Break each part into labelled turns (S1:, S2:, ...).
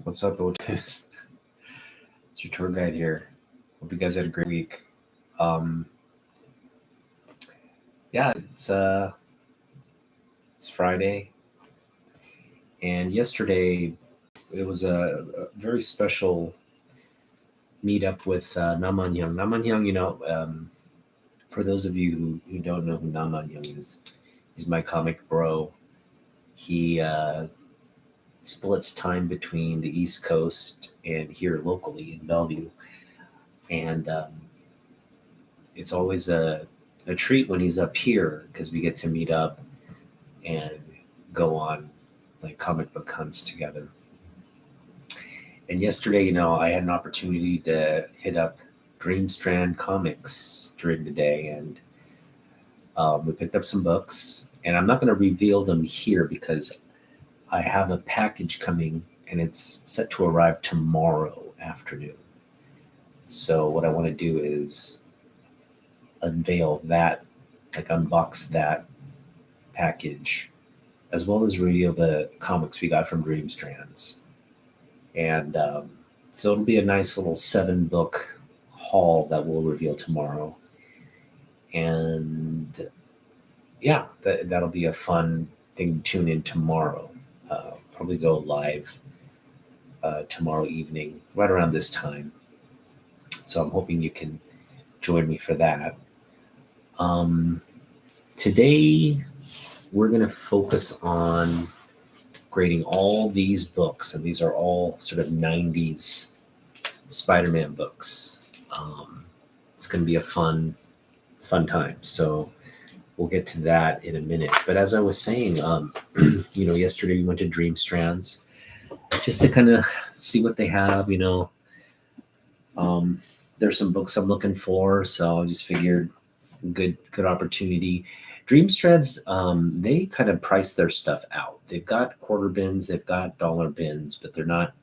S1: What's up, OTG? It's your tour guide here. Hope you guys had a great week. Um, yeah, it's Friday, and yesterday it was a very special meetup with Namanyang. Namanyang, for those of you who don't know who Namanyang is, he's my comic bro. He splits time between the East Coast and here locally in Bellevue, and it's always a treat when he's up here because we get to meet up and go on like comic book hunts together. And yesterday, I had an opportunity to hit up Dreamstrand Comics during the day, and we picked up some books. And I'm not going to reveal them here because I have a package coming, and it's set to arrive tomorrow afternoon. So what I want to do is unveil that, like unbox that package, as well as reveal the comics we got from Dreamstrands. And so it'll be a nice little 7-book haul that we'll reveal tomorrow. And yeah, that'll be a fun thing to tune in tomorrow. Probably go live tomorrow evening, right around this time. So I'm hoping you can join me for that. Today, we're going to focus on grading all these books, and these are all sort of 90s Spiderman books. It's going to be a fun time. So we'll get to that in a minute. But as I was saying, yesterday we went to Dreamstrands just to kind of see what they have. There's some books I'm looking for, so I just figured good opportunity. Dreamstrands, they kind of price their stuff out. They've got quarter bins, they've got dollar bins, but they're not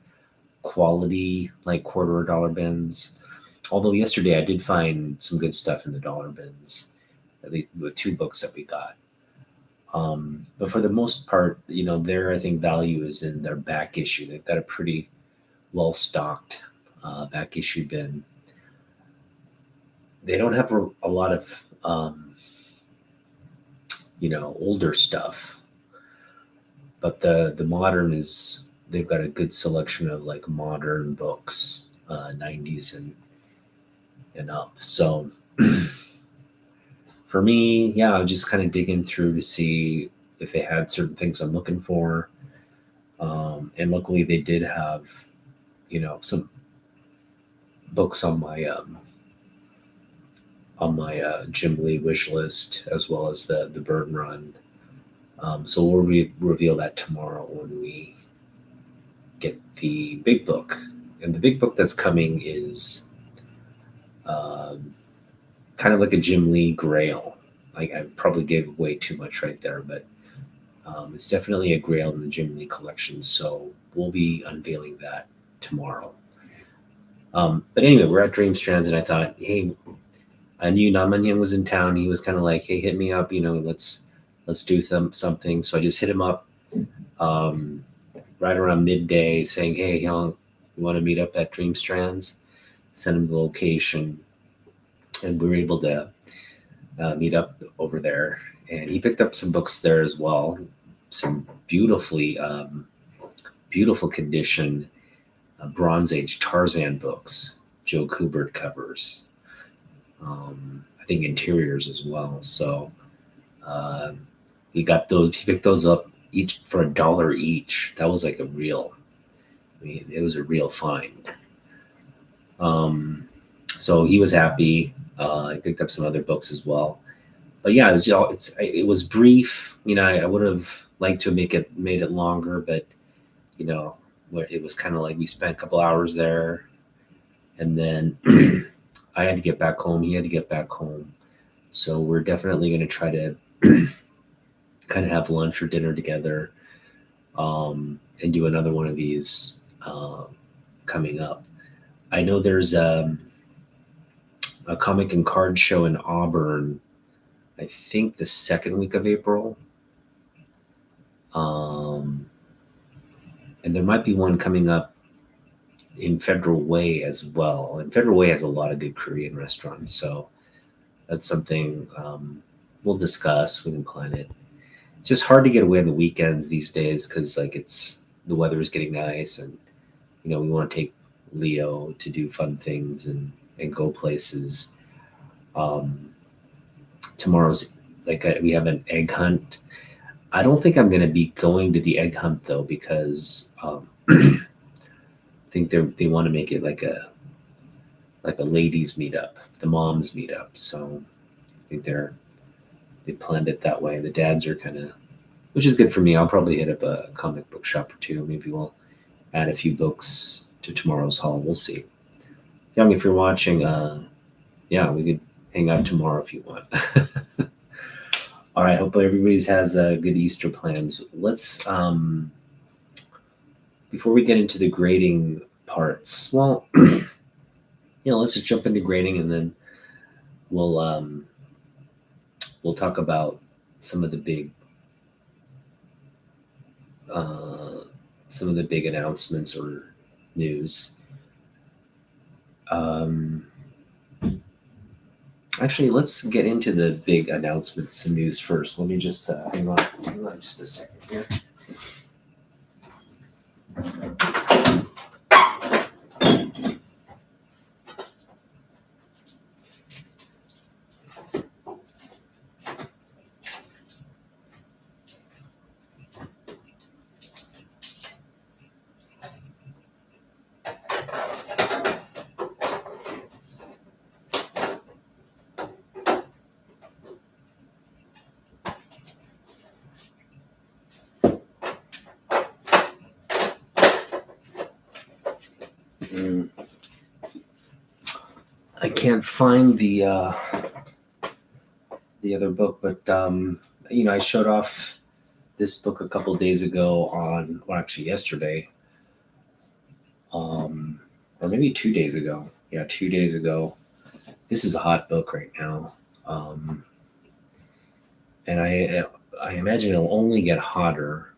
S1: quality like quarter or dollar bins. Although yesterday I did find some good stuff in the dollar bins, at least with 2 books that we got. But for the most part, their I think value is in their back issue. They've got a pretty well stocked back issue bin. They don't have a lot of older stuff, but the modern is, they've got a good selection of like modern books, 90s and up. So for me, yeah, I'm just kind of digging through to see if they had certain things I'm looking for. And luckily they did have, some books on my Jim Lee wish list, as well as the Burn Run. So we'll reveal that tomorrow when we get the big book. And the big book that's coming is kind of like a Jim Lee Grail. Like I probably gave away too much right there, but it's definitely a Grail in the Jim Lee collection. So we'll be unveiling that tomorrow. But anyway, we're at Dreamstrands, and I thought, hey, I knew Namanyang was in town. He was kind of like, hey, hit me up, let's do something. So I just hit him up right around midday saying, hey, Young, you want to meet up at Dreamstrands? Send him the location. And we were able to meet up over there. And he picked up some books there as well. Some beautiful condition Bronze Age Tarzan books, Joe Kubert covers. I think interiors as well. So he picked those up each for $1 each. That was like it was a real find. So he was happy. I picked up some other books as well. But yeah, it was brief. I would have liked to have made it longer, but it was kind of like we spent a couple hours there, and then I had to get back home. He had to get back home. So we're definitely going to try to kind of have lunch or dinner together, and do another one of these coming up. I know there's a comic and card show in Auburn, I think the 2nd week of April. And there might be one coming up in Federal Way as well. And Federal Way has a lot of good Korean restaurants, so that's something we'll discuss. We can plan it. It's just hard to get away on the weekends these days because like the weather is getting nice, and we want to take Leo to do fun things and go places. Tomorrow's we have an egg hunt. I don't think I'm going to be going to the egg hunt though, because I think they want to make it like a ladies meetup, the moms meetup. So I think they planned it that way. The dads are kind of, which is good for me. I'll probably hit up a comic book shop or two. Maybe we'll add a few books to tomorrow's haul. We'll see. Young, if you're watching, we could hang out tomorrow if you want. All right. Hopefully everybody's has good Easter plans. Let's, before we get into the grading parts, well, let's just jump into grading, and then we'll talk about some of the big announcements or news. Actually, let's get into the big announcements and news first. Let me just hang on just a second here. I can't find the other book, but I showed off this book a couple days ago yesterday, or maybe 2 days ago. Yeah, 2 days ago. This is a hot book right now, and I imagine it'll only get hotter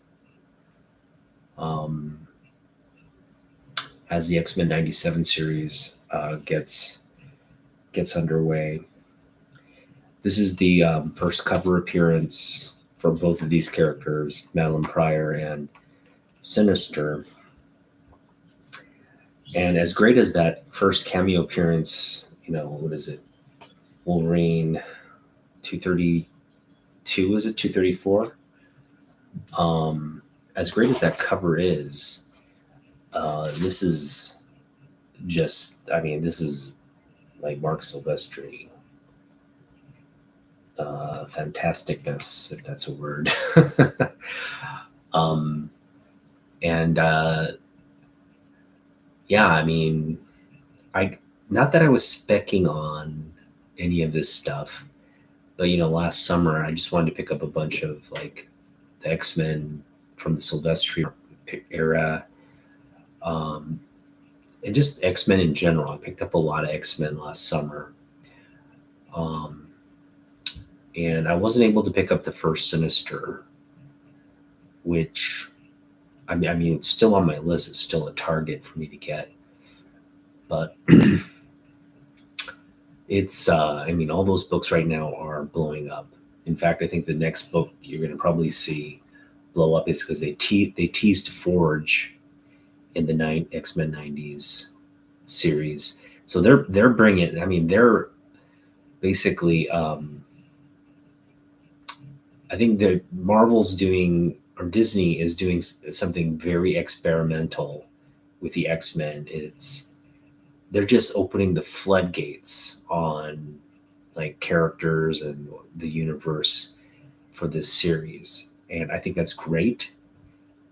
S1: as the X-Men 97 series gets underway. This is the first cover appearance for both of these characters, Madeline Pryor and Sinister. And as great as that first cameo appearance, what is it? Wolverine 232, is it 234? As great as that cover is, this is like Mark Silvestri fantasticness, if that's a word. Not that I was specking on any of this stuff, but last summer I just wanted to pick up a bunch of like the X-Men from the Silvestri era, and just X-Men in general. I picked up a lot of X-Men last summer. And I wasn't able to pick up the first Sinister, which, it's still on my list. It's still a target for me to get. But it's, all those books right now are blowing up. In fact, I think the next book you're going to probably see blow up is because they teased Forge in the X-Men 90s series. So they're bringing, they're basically, I think that Marvel's doing, or Disney is doing something very experimental with the X-Men. They're just opening the floodgates on like characters and the universe for this series. And I think that's great.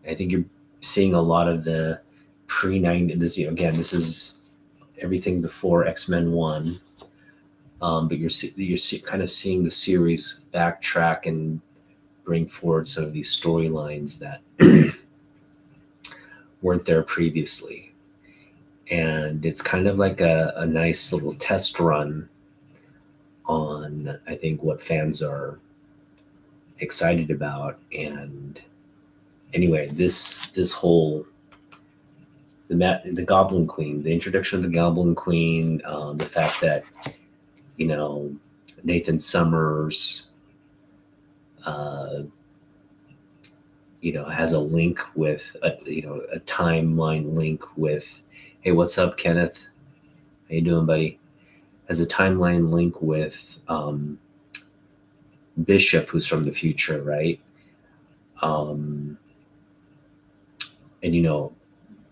S1: I think you're seeing a lot of the pre-90s, again, this is everything before X-Men 1. But you're kind of seeing the series backtrack and bring forward some of these storylines that weren't there previously. And it's kind of like a nice little test run on, I think, what fans are excited about. And anyway, this whole the Goblin Queen, the introduction of the Goblin Queen, the fact that Nathan Summers, uh, has a link with a timeline link with, hey, what's up, Kenneth? How you doing, buddy? Has a timeline link with Bishop, who's from the future, right? And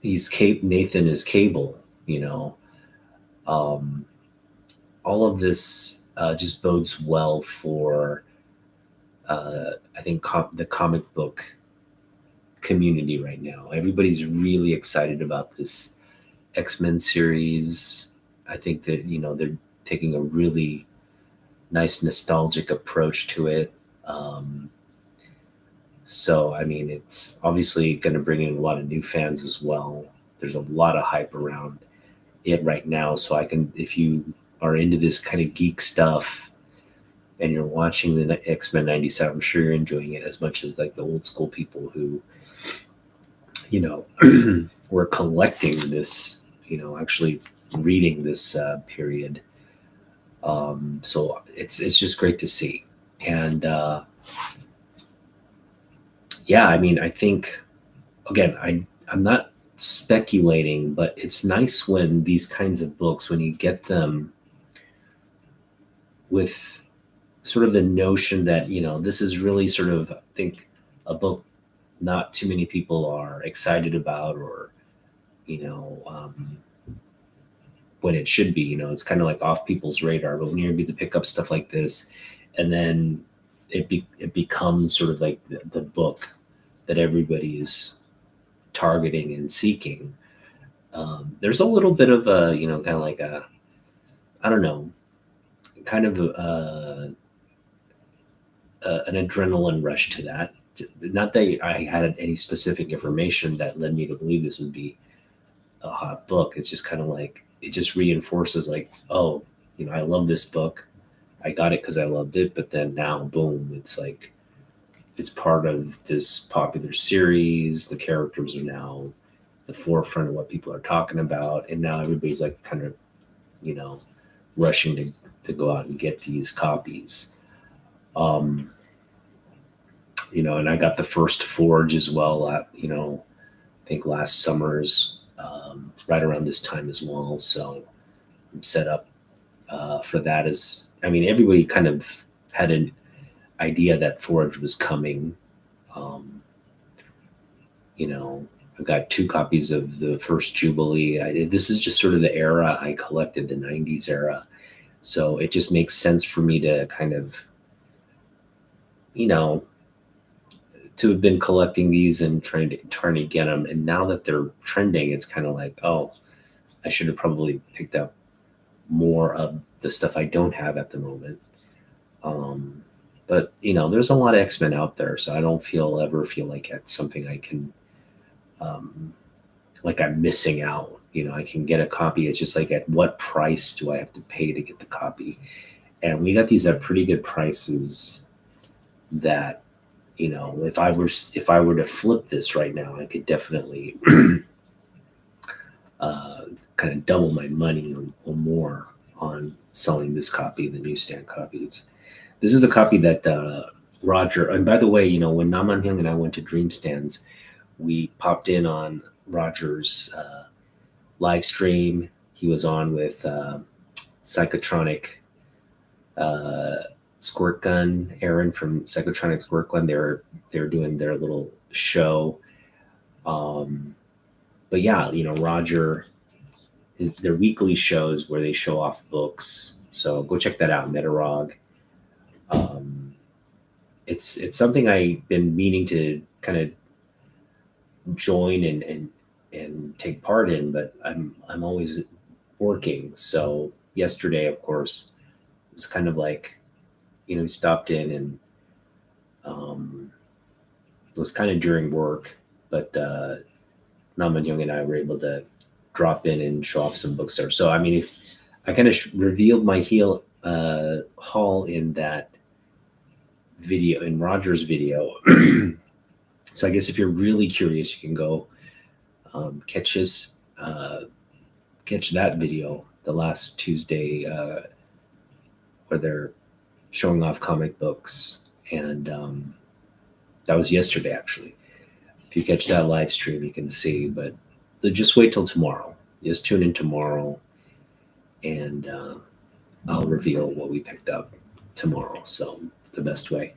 S1: Nathan is Cable. Um, all of this just bodes well for I think the comic book community right now. Everybody's really excited about this X-Men series. I think that they're taking a really nice nostalgic approach to it. So I mean, it's obviously going to bring in a lot of new fans as well. There's a lot of hype around it right now. So if you are into this kind of geek stuff and you're watching the X-Men 97, I'm sure you're enjoying it as much as like the old school people who, were collecting this, actually reading this period. So it's just great to see. And yeah, I mean, I think, again, I'm not speculating, but it's nice when these kinds of books, when you get them with sort of the notion that, this is really sort of, I think, a book not too many people are excited about, or, when it should be, it's kind of like off people's radar. But when you're able to pick up stuff like this, and then it becomes sort of like the book that everybody is targeting and seeking. There's a little bit of a, kind of like a, I don't know, kind of an adrenaline rush to that. Not that I had any specific information that led me to believe this would be a hot book. It's just kind of like, it just reinforces like, oh, I love this book. I got it because I loved it. But then now, boom, it's like, it's part of this popular series. The characters are now the forefront of what people are talking about. And now everybody's like kind of, rushing to go out and get these copies. And I got the first Forge as well at, I think last summer's right around this time as well. So I'm set up for that. I mean, everybody kind of had an idea that Forge was coming. I've got 2 copies of the first Jubilee. This is just sort of the era I collected, the 90s era. So it just makes sense for me to kind of, to have been collecting these and trying to get them. And now that they're trending, it's kind of like, oh, I should have probably picked up more of the stuff I don't have at the moment. But there's a lot of X-Men out there, so I don't ever feel like it's something I can, like I'm missing out. I can get a copy. It's just like, at what price do I have to pay to get the copy? And we got these at pretty good prices that, if I were to flip this right now, I could definitely kind of double my money or more on selling this copy, the newsstand copies. This is the copy that Roger, and by the way, when Naman Hyung and I went to Dream Stands, we popped in on Roger's live stream. He was on with Psychotronic Squirt Gun, Aaron from Psychotronic Squirt Gun. They're doing their little show. But yeah, Roger, their weekly shows where they show off books. So go check that out, Metarog. It's something I've been meaning to kind of join and take part in, but I'm always working. So yesterday, of course, it was kind of like, he stopped in, and it was kind of during work, but Naman Young and I were able to drop in and show off some books there. So I mean, if I kind of revealed my haul in that video, in Roger's video. So I guess if you're really curious, you can go catch his catch that video the last Tuesday, where they're showing off comic books, and that was yesterday actually. If you catch that live stream, you can see. But just wait till tomorrow. Just tune in tomorrow, and I'll reveal what we picked up tomorrow. So it's the best way.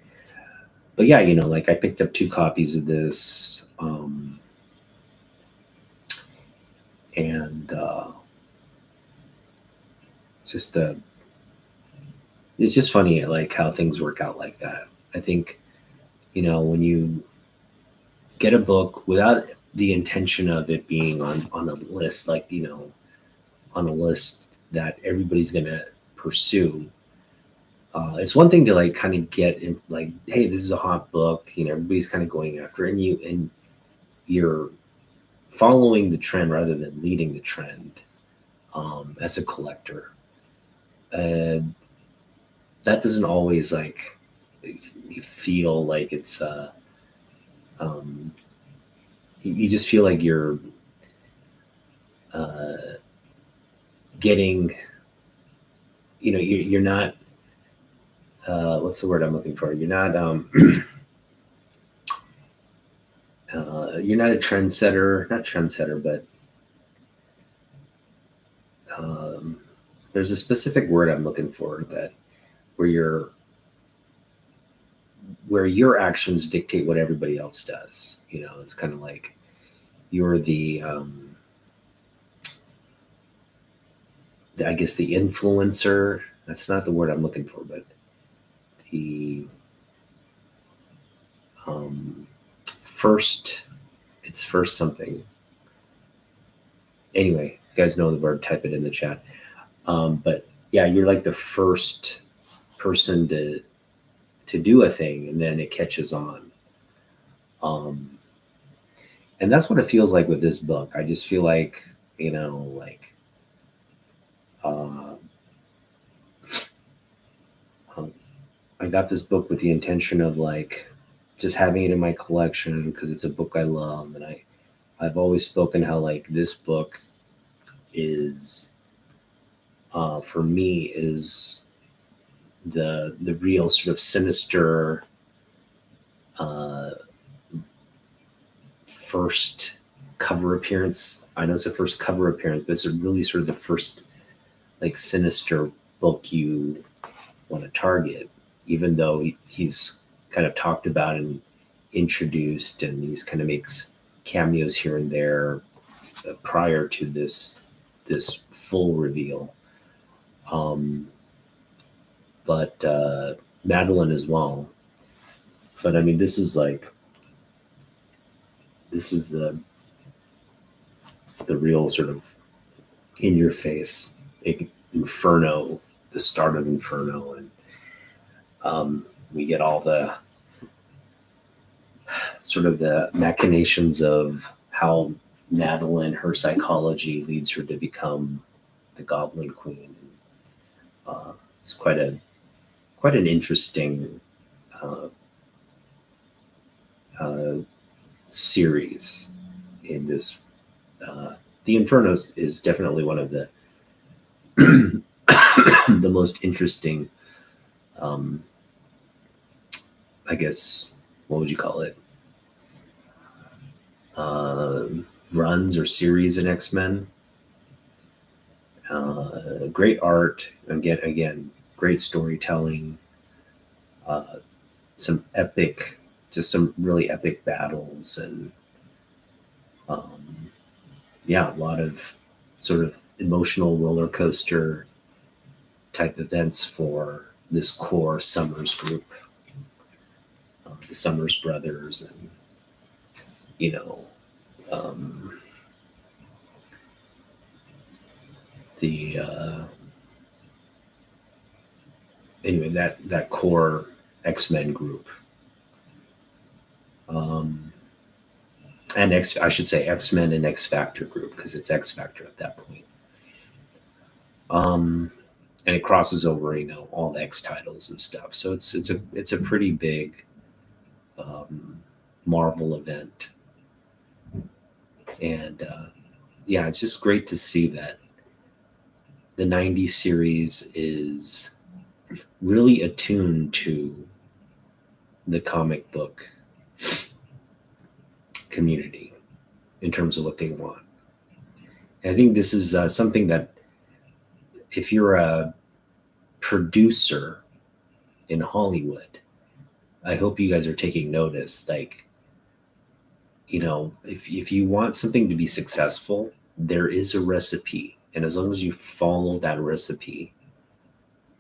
S1: But yeah, like I picked up 2 copies of this, and just it's just funny like how things work out like that. I think when you get a book without the intention of it being on a list, like on a list that everybody's gonna pursue. It's one thing to like kind of get in, like, hey, this is a hot book, everybody's kind of going after it, and you're following the trend rather than leading the trend, as a collector. And that doesn't always like you feel like it's you just feel like you're getting, you're not, what's the word I'm looking for? You're not you're not a trendsetter, not trendsetter, but there's a specific word I'm looking for, that where your actions dictate what everybody else does. It's kind of like you're I guess the influencer. That's not the word I'm looking for, but the first something. Anyway, if you guys know the word, type it in the chat. But yeah, you're like the first person to do a thing, and then it catches on. And that's what it feels like with this book. I just feel like, like I got this book with the intention of like just having it in my collection because it's a book I love, and I've always spoken how like this book is, for me, is the real sort of sinister first cover appearance. I know it's the first cover appearance, but it's really sort of the first like sinister book you want to target, even though he's kind of talked about and introduced, and he's kind of makes cameos here and there prior to this full reveal. But Madeline as well. But I mean, this is the real sort of in your face Inferno, the start of Inferno, and we get all the sort of the machinations of how Madeline, her psychology leads her to become the Goblin Queen. It's quite an interesting series in this. The Inferno is definitely one of the the most interesting, I guess, what would you call it? Runs or series in X-Men. Great art, again, great storytelling, some really epic battles, and yeah, a lot of sort of emotional roller coaster type events for this core Summers group, the Summers brothers, and anyway, that core X-Men group, and I should say X-Men and X Factor group, because it's X Factor at that point. And it crosses over, all the X titles and stuff. So it's a pretty big Marvel event, and yeah, it's just great to see that the 90s series is really attuned to the comic book community in terms of what they want. And I think this is something that if you're a producer in Hollywood, I hope you guys are taking notice. Like, if you want something to be successful, there is a recipe. And as long as you follow that recipe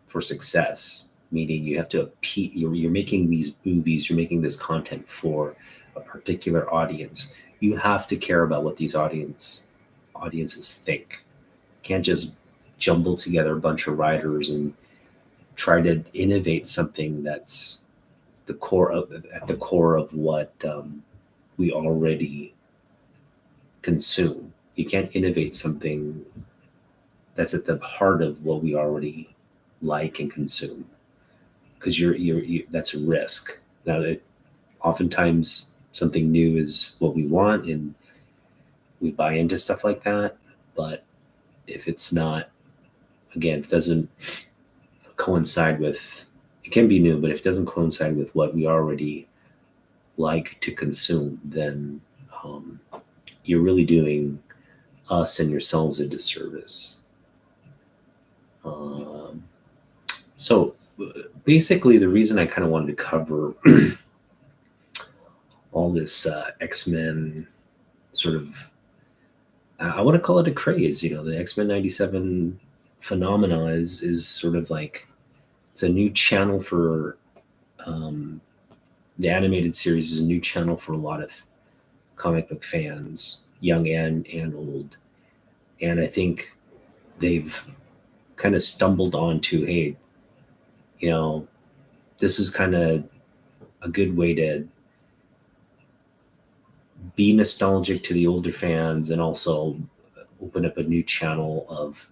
S1: for success, meaning you have to appeal, you're making these movies, you're making this content for a particular audience. You have to care about what these audiences think. You can't just jumble together a bunch of writers and try to innovate something that's at the core of what we already consume. You can't innovate something that's at the heart of what we already like and consume, because that's a risk. Now, oftentimes something new is what we want, and we buy into stuff like that. But if it's not, again, if it doesn't coincide with, it can be new, but if it doesn't coincide with what we already like to consume, then you're really doing us and yourselves a disservice. So basically, the reason I kind of wanted to cover all this X-Men sort of, I want to call it a craze. The X-Men 97 phenomena is sort of like, it's a new channel for the animated series is a new channel for a lot of comic book fans, young and old. And I think they've kind of stumbled onto, hey, this is kind of a good way to be nostalgic to the older fans and also open up a new channel of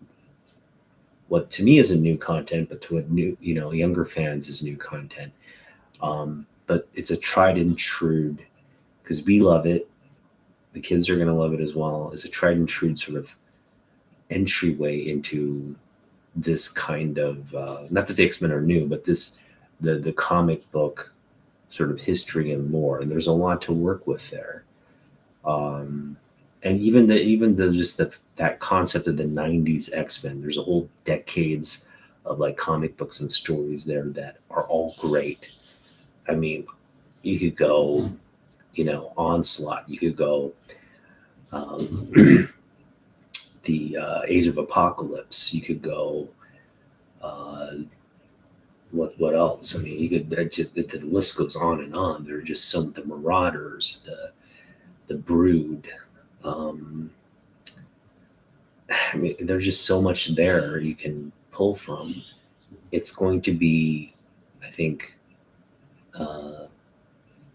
S1: what to me is a new content, but to a new, younger fans is new content. But it's a tried and true, because we love it. The kids are going to love it as well. It's a tried and true sort of entryway into this kind of, not that the X-Men are new, but the comic book sort of history and lore. And there's a lot to work with there. And even that concept of the 90s X-Men, there's a whole decades of like comic books and stories there that are all great. I mean, you could go, Onslaught, you could go the Age of Apocalypse, you could go what else? I mean, you could the list goes on and on. There are just the Marauders, the Brood. I mean, there's just so much there you can pull from. It's going to be, I think,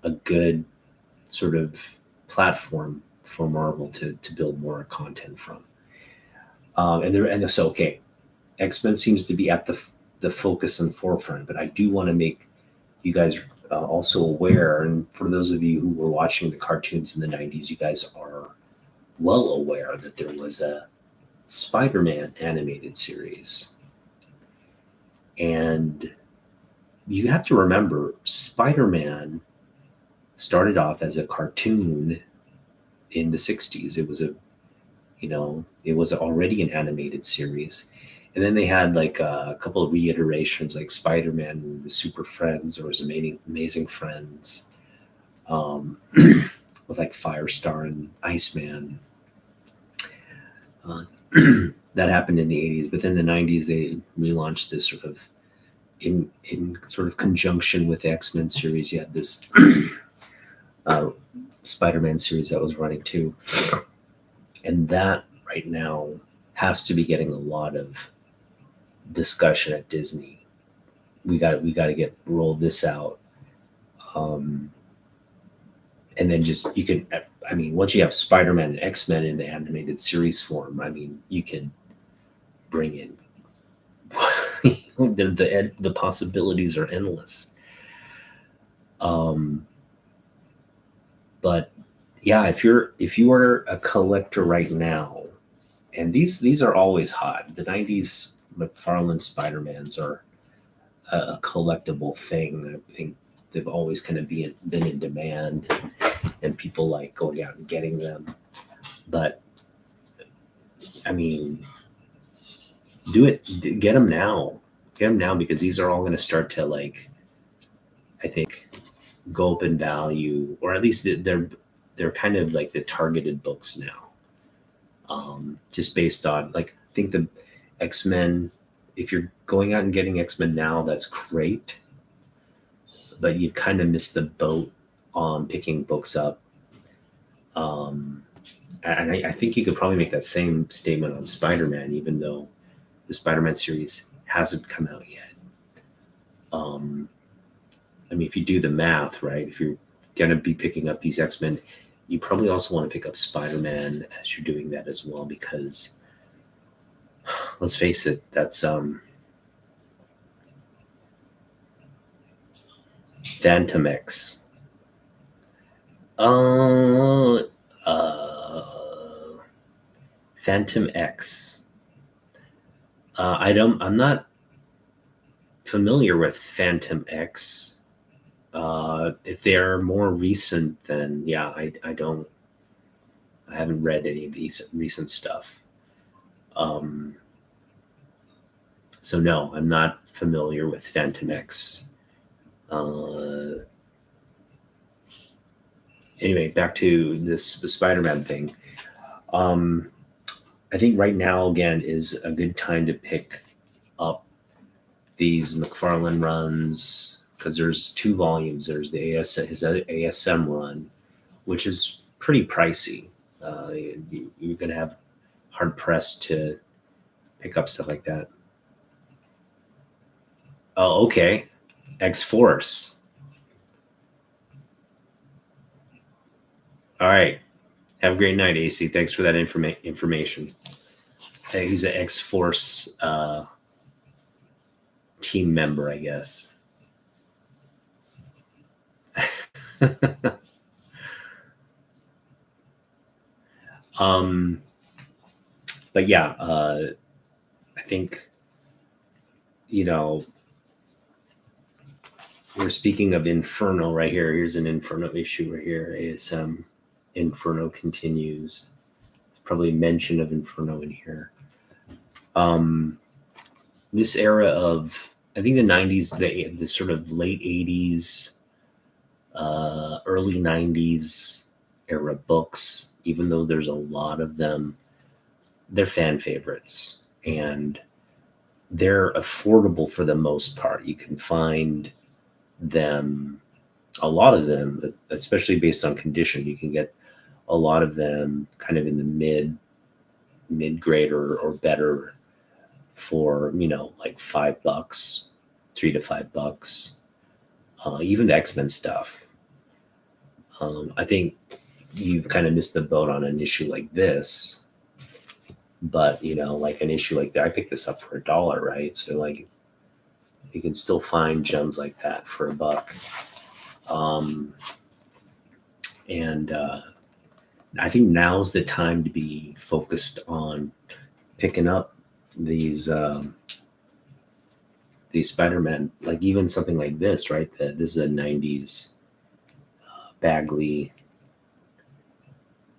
S1: a good sort of platform for Marvel to build more content from. So okay, X-Men seems to be at the focus and forefront, but I do want to make you guys also aware, and for those of you who were watching the cartoons in the 90s, you guys are well aware that there was a Spiderman animated series. And you have to remember, Spiderman started off as a cartoon in the 60s. It was already an animated series. And then they had like a couple of reiterations, like Spider-Man and the Super Friends, or his Amazing Friends, with like Firestar and Iceman. That happened in the 80s, but then the 90s they relaunched this sort of in sort of conjunction with the X-Men series. You had this Spider-Man series that was running too, and that right now has to be getting a lot of discussion at Disney. We got to roll this out, and then just you can. I mean, once you have Spider-Man and X-Men in the animated series form, I mean, you can bring in the possibilities are endless. But yeah, if you are a collector right now, And these are always hot. The '90s McFarlane Spider-Mans are a collectible thing. I think they've always kind of been in demand, and people like going out and getting them. But I mean, do it. Get them now. Get them now because these are all going to start to like, I think, go up in value, or at least they're kind of like the targeted books now. Just based on like, I think the X-Men. If you're going out and getting X-Men now, that's great. But you kind of missed the boat on picking books up. And I think you could probably make that same statement on Spider-Man, even though the Spider-Man series hasn't come out yet. I mean, if you do the math, right, if you're going to be picking up these X-Men, you probably also want to pick up Spider-Man as you're doing that as well, because let's face it, that's Phantom X. Phantom X. I'm not familiar with Phantom X. If they're more recent, then yeah, I haven't read any of these recent stuff. So no, I'm not familiar with Phantom X. Anyway, back to the Spider-Man thing. I think right now again is a good time to pick up these McFarlane runs, because there's 2 volumes. There's the his ASM run, which is pretty pricey. You're going to have hard pressed to pick up stuff like that. Oh, okay. X-Force. All right. Have a great night, AC. Thanks for that information. He's an X-Force team member, I guess. But yeah, I think, we're speaking of Inferno right here. Here's an Inferno issue right here. ASM Inferno continues. There's probably mention of Inferno in here. This era of, I think the 90s, the sort of late 80s, early 90s era books, even though there's a lot of them, they're fan favorites and they're affordable for the most part. You can find them, a lot of them, especially based on condition. You can get a lot of them kind of in the mid grade or better for, like $5, $3 to $5. Even the X-Men stuff. I think you've kind of missed the boat on an issue like this. But, like an issue like that, I picked this up for $1, right? So like you can still find gems like that for $1. And I think now's the time to be focused on picking up these Spider-Man, like even something like this, right? This is a 90s Bagley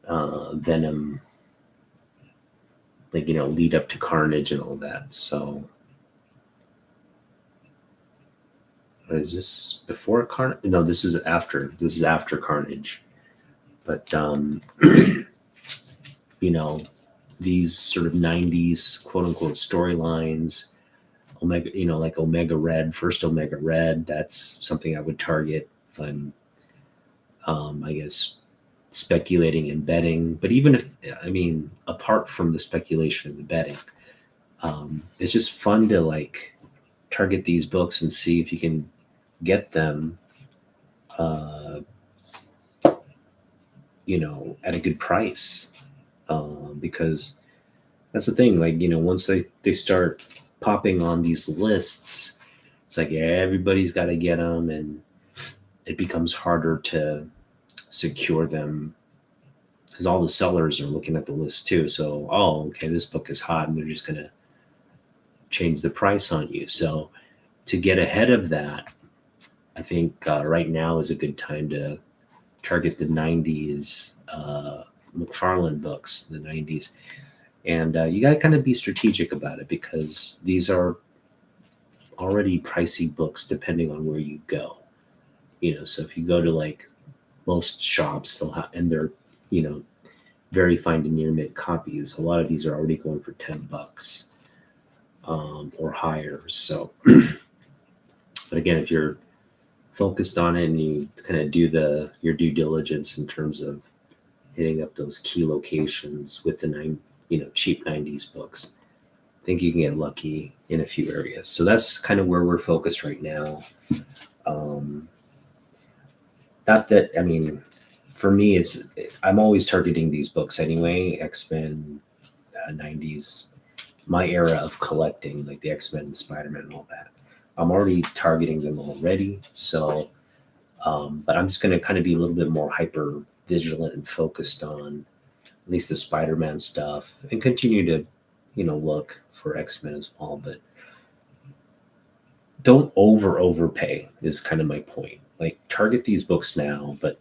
S1: Venom, like, lead up to Carnage and all that. So is this before Carnage? No, this is after Carnage. But these sort of 90s quote unquote storylines, Omega, like Omega Red, first Omega Red, that's something I would target if I'm I guess speculating and betting. But even if, apart from the speculation and the betting, it's just fun to like target these books and see if you can get them at a good price, because that's the thing, like, once they start popping on these lists, it's like everybody's got to get them, and it becomes harder to secure them because all the sellers are looking at the list too. So, oh, okay, this book is hot, and they're just going to change the price on you. So, to get ahead of that, I think right now is a good time to target the 90s McFarlane books, the 90s. And you got to kind of be strategic about it, because these are already pricey books depending on where you go. So if you go to like most shops, they'll have, and they're, very fine to near mid copies. A lot of these are already going for $10 or higher. So, but again, if you're focused on it and you kind of do your due diligence in terms of hitting up those key locations with the cheap 90s books, I think you can get lucky in a few areas. So that's kind of where we're focused right now. Not that, I mean, for me, I'm always targeting these books anyway. X-Men, 90s, my era of collecting, like the X-Men and Spiderman and all that. I'm already targeting them already. So, but I'm just going to kind of be a little bit more hyper vigilant and focused on at least the Spider-Man stuff, and continue to, look for X-Men as well. But don't overpay is kind of my point. Like, target these books now, but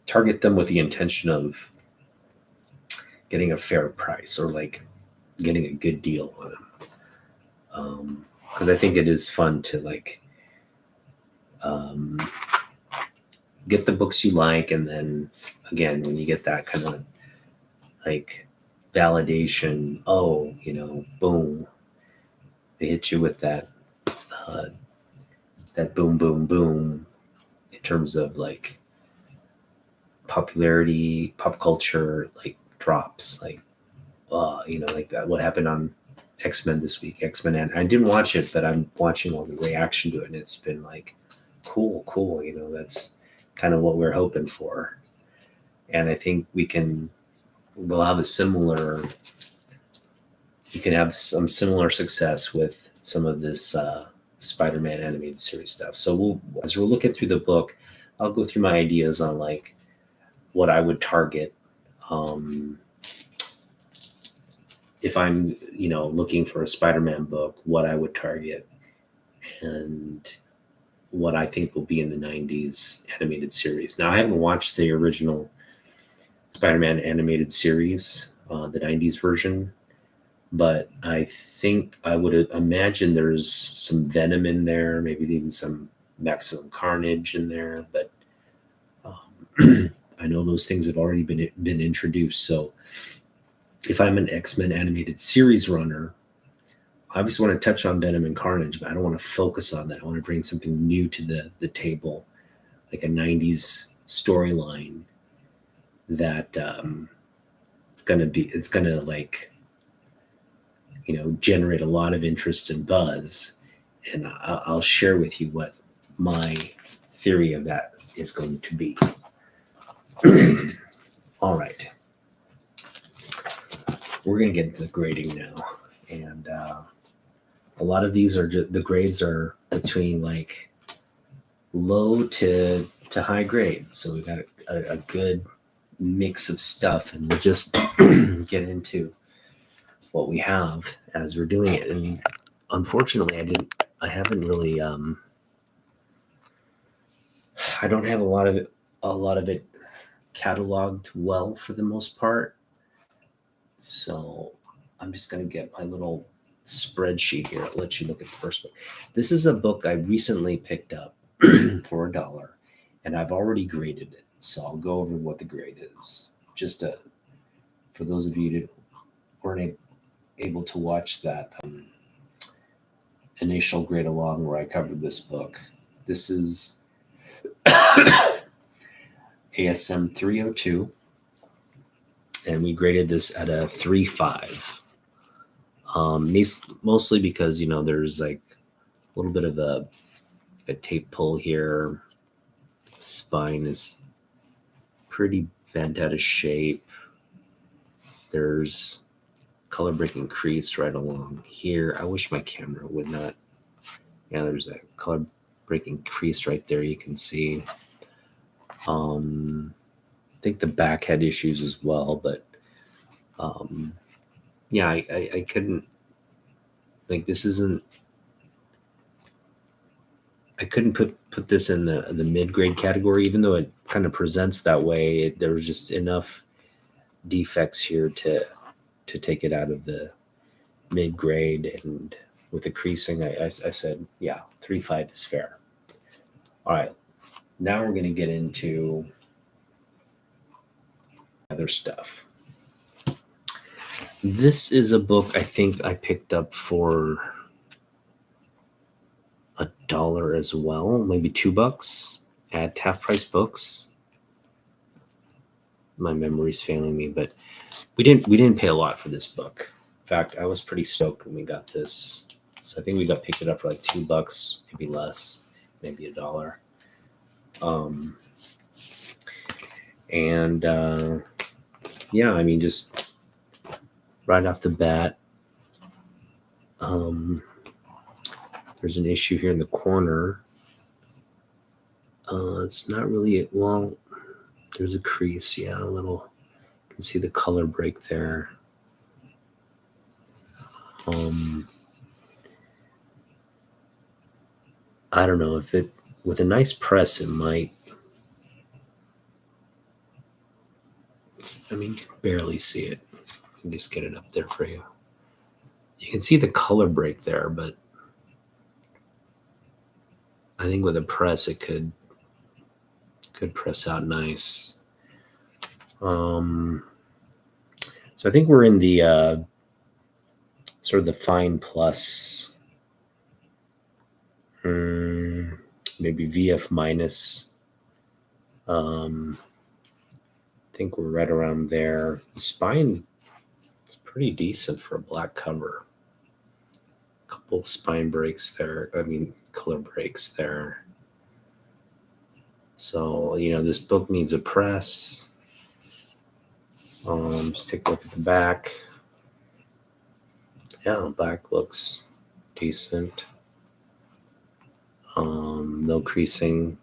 S1: target them with the intention of getting a fair price, or like getting a good deal on them. Because I think it is fun to like get the books you like, and then again, when you get that kind of like validation, boom, they hit you with that boom, boom, boom, in terms of like popularity, pop culture, like drops, like like that. What happened on X-Men this week? X-Men, and I didn't watch it, but I'm watching all the reaction to it, and it's been like cool. That's kind of what we're hoping for, and I think we'll have you can have some similar success with some of this Spider-Man animated series stuff. So as we're looking through the book, I'll go through my ideas on like what I would target if I'm, looking for a Spider-Man book, what I would target, and what I think will be in the 90s animated series. Now, I haven't watched the original Spider-Man animated series, the 90s version, but I think I would imagine there's some Venom in there, maybe even some Maximum Carnage in there, but I know those things have already been introduced. So if I'm an X-Men animated series runner, I obviously want to touch on Venom and Carnage, but I don't want to focus on that. I want to bring something new to the table, like a 90s storyline that it's going to like, generate a lot of interest and buzz. And I'll share with you what my theory of that is going to be. All right. We're going to get into the grading now. And a lot of these are just, the grades are between like low to high grade. So we got a good mix of stuff, and we'll just get into what we have as we're doing it. And unfortunately, I haven't really, I don't have a lot of it cataloged well for the most part. So I'm just going to get my little spreadsheet here. I'll let you look at the first book. This is a book I recently picked up for $1, and I've already graded it. So I'll go over what the grade is. Just for those of you who weren't able to watch that initial grade along where I covered this book. This is ASM 302, and we graded this at a 3.5. Mostly because there's like a little bit of a tape pull here. Spine is pretty bent out of shape. There's color breaking crease right along here. I wish my camera would not. Yeah, there's a color breaking crease right there. You can see. think the back had issues as well, but yeah, I couldn't, like, this isn't, I couldn't put this in the mid-grade category, even though it kind of presents that way. There was just enough defects here to take it out of the mid-grade, and with the creasing, I said, yeah, 3.5 is fair. All right, now we're going to get into other stuff. This is a book I think I picked up for $1 as well, maybe $2 at Half Price Books. My memory's failing me, but we didn't pay a lot for this book. In fact, I was pretty stoked when we got this. So I think we picked it up for like $2, maybe less, maybe $1. Yeah, I mean, just right off the bat, there's an issue here in the corner. It's not really, well, there's a crease, yeah, a little. You can see the color break there. I don't know if it, with a nice press, it might. I mean, you can barely see it. I can just get it up there for you. You can see the color break there, but I think with a press, it could press out nice. So I think we're in the sort of the fine plus, maybe VF minus. I think we're right around there. The spine is pretty decent for a black cover. A couple spine breaks there. I mean, color breaks there. So, this book needs a press. Just take a look at the back. Yeah, back looks decent. No creasing.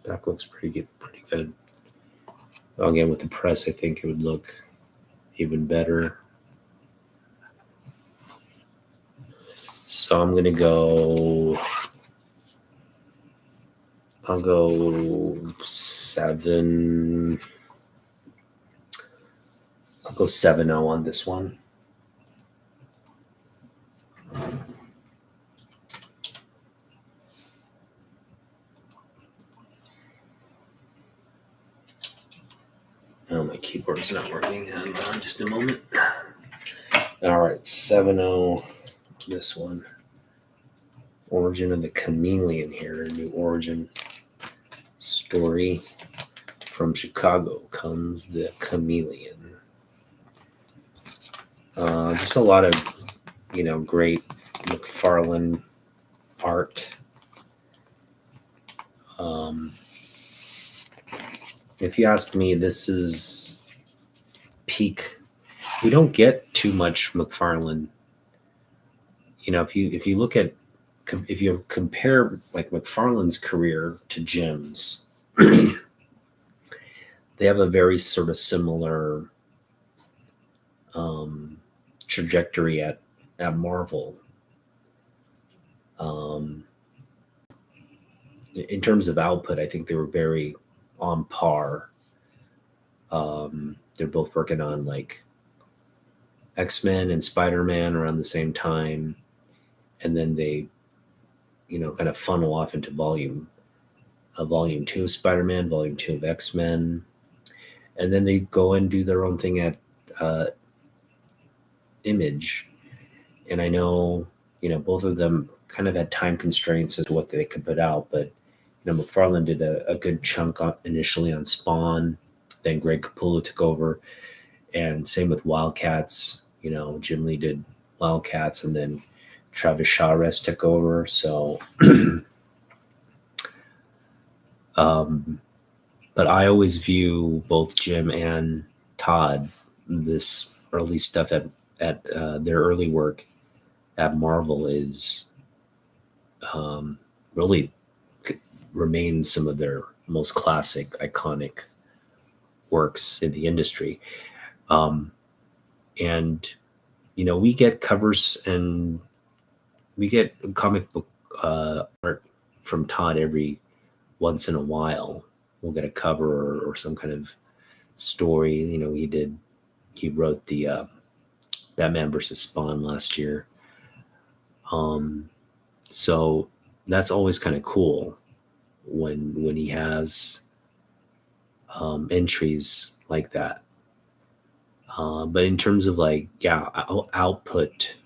S1: Back looks pretty good. Again, with the press, I think it would look even better. So I'm gonna go. I'll go 7. I'll go 7.0 on this one. Oh, my keyboard's not working. Hang on just a moment. All right, 7.0. This one. Origin of the Chameleon here. A new origin story. From Chicago comes the Chameleon. Just a lot of, great McFarlane art. If you ask me, this is peak. We don't get too much McFarlane. If you look at, if you compare like McFarlane's career to Jim's, they have a very sort of similar trajectory at Marvel. In terms of output, I think they were very on par. They're both working on like X-Men and Spiderman around the same time, and then they, kind of funnel off into volume 2 of Spider-Man, volume 2 of X-Men, and then they go and do their own thing at Image. And I know, both of them kind of had time constraints as to what they could put out, but McFarlane did a good chunk initially on Spawn, then Greg Capullo took over, and same with Wildcats. Jim Lee did Wildcats, and then Travis Charest took over. So, but I always view both Jim and Todd, this early stuff at their early work at Marvel is really remains some of their most classic, iconic works in the industry. Um, and we get covers and we get comic book art from Todd every once in a while. We'll get a cover or some kind of story. He wrote the Batman versus Spawn last year. So that's always kind of cool when he has entries like that. But in terms of output,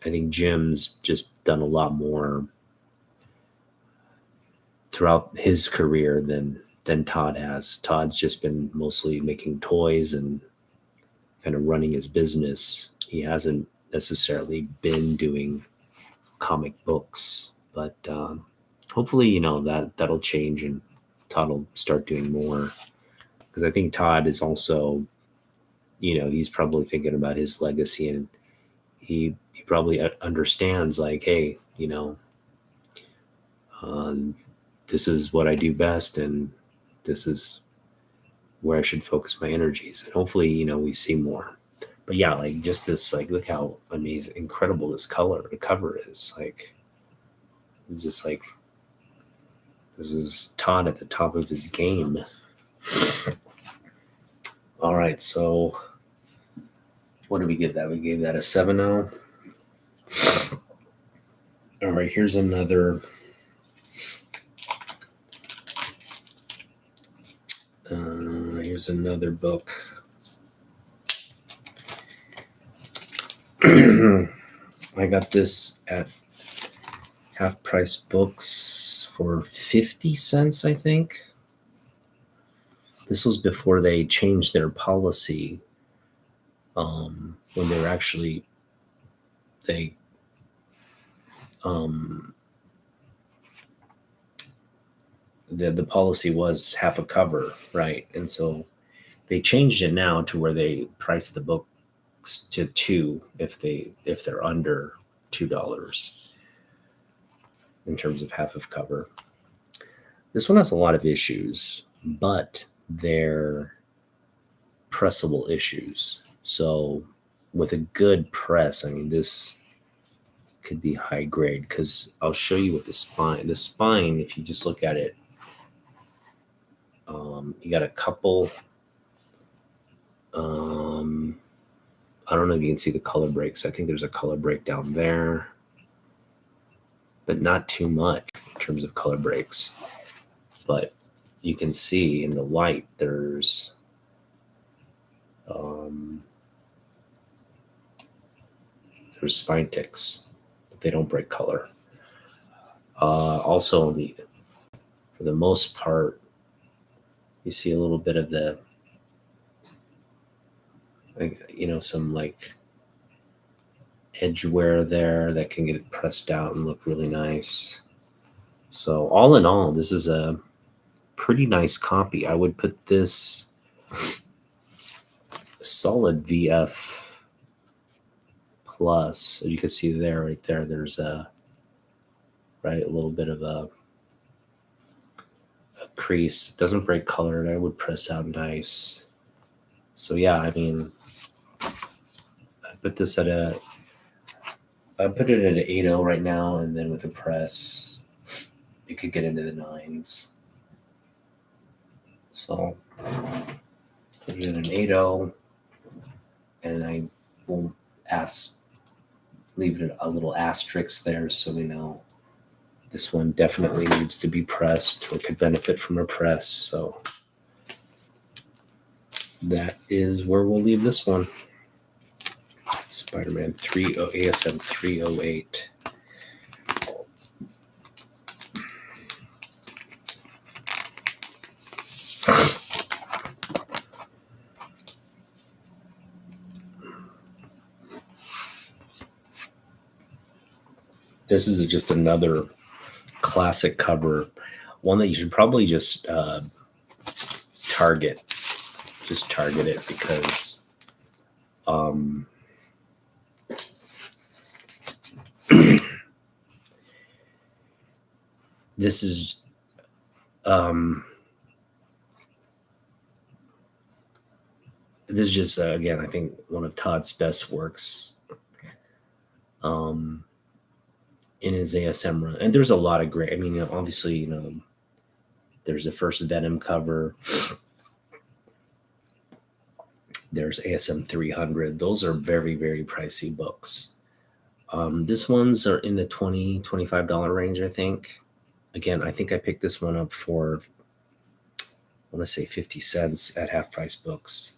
S1: I think Jim's just done a lot more throughout his career than Todd has. Todd's just been mostly making toys and kind of running his business. He hasn't necessarily been doing comic books, but hopefully, that'll change and Todd will start doing more. Because I think Todd is also, he's probably thinking about his legacy, and he probably understands, like, hey, this is what I do best, and this is where I should focus my energies. And hopefully, we see more. But yeah, like just this, like, look how amazing, incredible this cover is. Like, it's just like, this is Todd at the top of his game. All right, so what did we give that? We gave that a 7.0. All right, here's another. Here's another book. I got this at Half Price Books for 50 cents, I think. This was before they changed their policy. When they were actually, the policy was half a cover, right? And so they changed it now to where they price the books to $2 if they're under $2 in terms of half of cover. This one has a lot of issues, but they're pressable issues. So with a good press, I mean, this could be high grade, because I'll show you what the spine, if you just look at it, you got a couple, I don't know if you can see the color breaks. I think there's a color break down there, but not too much in terms of color breaks. But you can see in the light, there's spine ticks, but they don't break color. Also, for the most part, you see a little bit of the, some like edge wear there that can get pressed out and look really nice. So all in all, this is a pretty nice copy. I would put this solid VF plus. As you can see there, right there, there's a little bit of a crease. It doesn't break color, and I would press out nice. So yeah, I mean, I put it at an 8.0 right now, and then with a press, it could get into the 9s. So put it at an 8.0, and I will leave it a little asterisk there, so we know this one definitely needs to be pressed or could benefit from a press. So that is where we'll leave this one. Spiderman ASM 308. This is just another classic cover, one that you should probably just target. Just target it, because this is this is just again, I think one of Todd's best works in his ASM run. And there's a lot of great. I mean, obviously, there's the first Venom cover. There's ASM 300. Those are very, very pricey books. This ones are in the $20, $25 range, I think. Again, I think I picked this one up for, I want to say 50 cents at Half Price Books.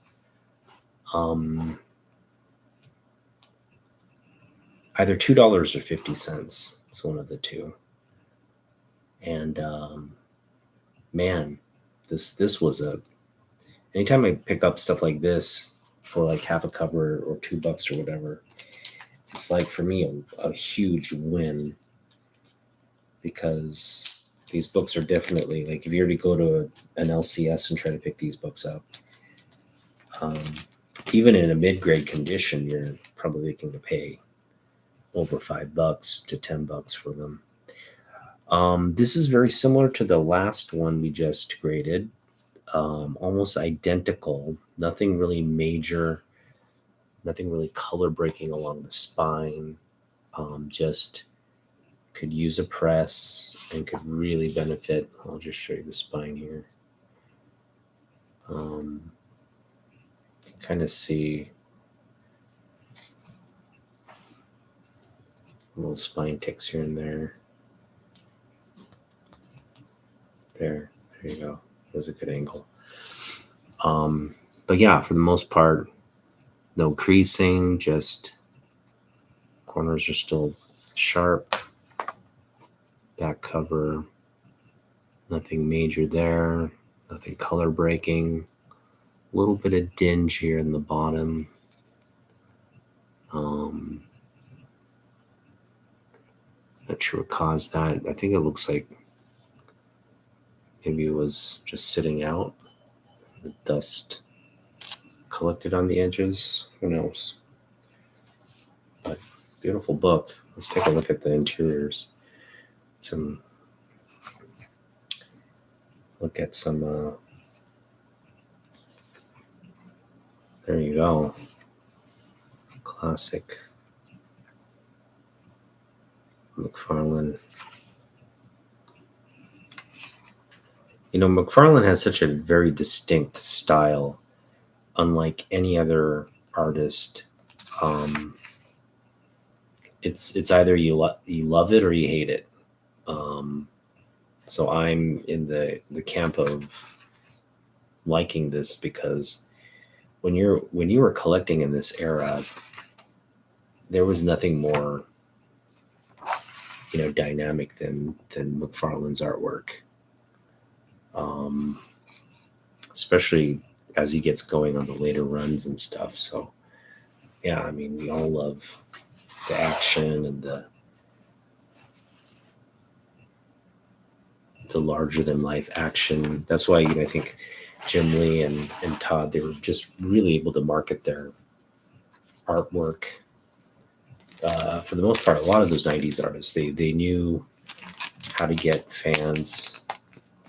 S1: Either $2 or 50 cents. It's one of the two. And man, this was anytime I pick up stuff like this for like half a cover or $2 or whatever, it's like for me a huge win, because these books are definitely, like, if you already go to an LCS and try to pick these books up, even in a mid-grade condition, you're probably looking to pay over $5 to $10 for them. This is very similar to the last one we just graded. Almost identical. Nothing really major. Nothing really color breaking along the spine. Just could use a press and could really benefit. I'll just show you the spine here. Kind of see little spine ticks here and there. There you go. There's a good angle. But yeah, for the most part, no creasing, just corners are still sharp. Back cover, nothing major there, nothing color breaking. A little bit of dinge here in the bottom. Not sure what caused that. I think it looks like maybe it was just sitting out. The dust collected on the edges. Who knows? But beautiful book. Let's take a look at the interiors. Look at some. There you go. Classic McFarlane. McFarlane has such a very distinct style, unlike any other artist. It's either you love it or you hate it. So I'm in the camp of liking this, because when you were collecting in this era, there was nothing more dynamic than McFarlane's artwork. Especially as he gets going on the later runs and stuff. So yeah, I mean, we all love the action and the larger than life action. That's why I think Jim Lee and Todd, they were just really able to market their artwork. For the most part, a lot of those 90s artists, they knew how to get fans,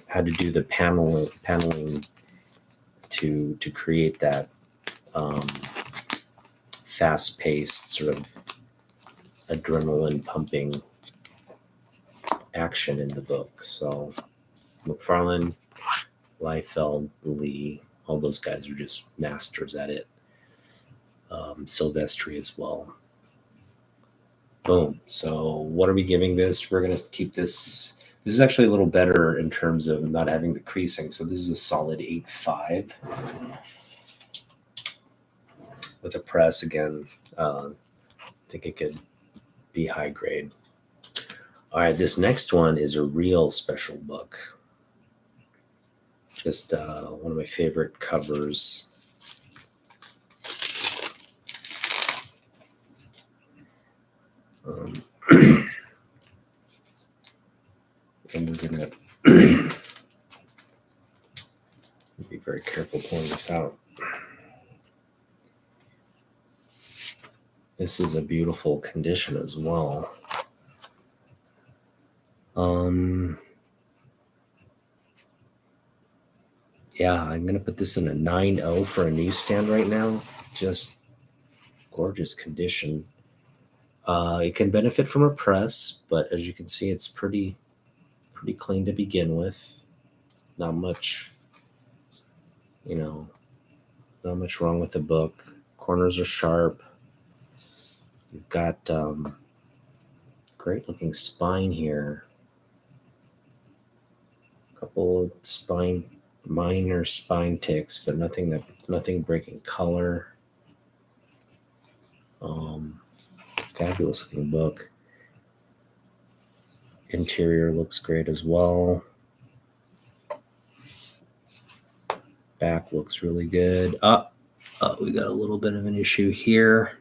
S1: how to do the paneling to create that fast-paced sort of adrenaline pumping action in the book. So McFarlane, Liefeld, Lee, all those guys are just masters at it. Silvestri as well. Boom. So what are we giving this? We're going to keep this. This is actually a little better in terms of not having the creasing. So this is a solid 8.5 with a press. Again, I think it could be high grade. All right, this next one is a real special book. Just one of my favorite covers. And we're going to be very careful pulling this out. This is a beautiful condition as well. Yeah, I'm going to put this in a 9.0 for a newsstand right now. Just gorgeous condition. It can benefit from a press, but as you can see, it's pretty clean to begin with. Not much, not much wrong with the book. Corners are sharp. You've got great looking spine here. A couple of minor spine ticks, but nothing breaking color. Fabulous looking book. Interior looks great as well. Back looks really good. We got a little bit of an issue here.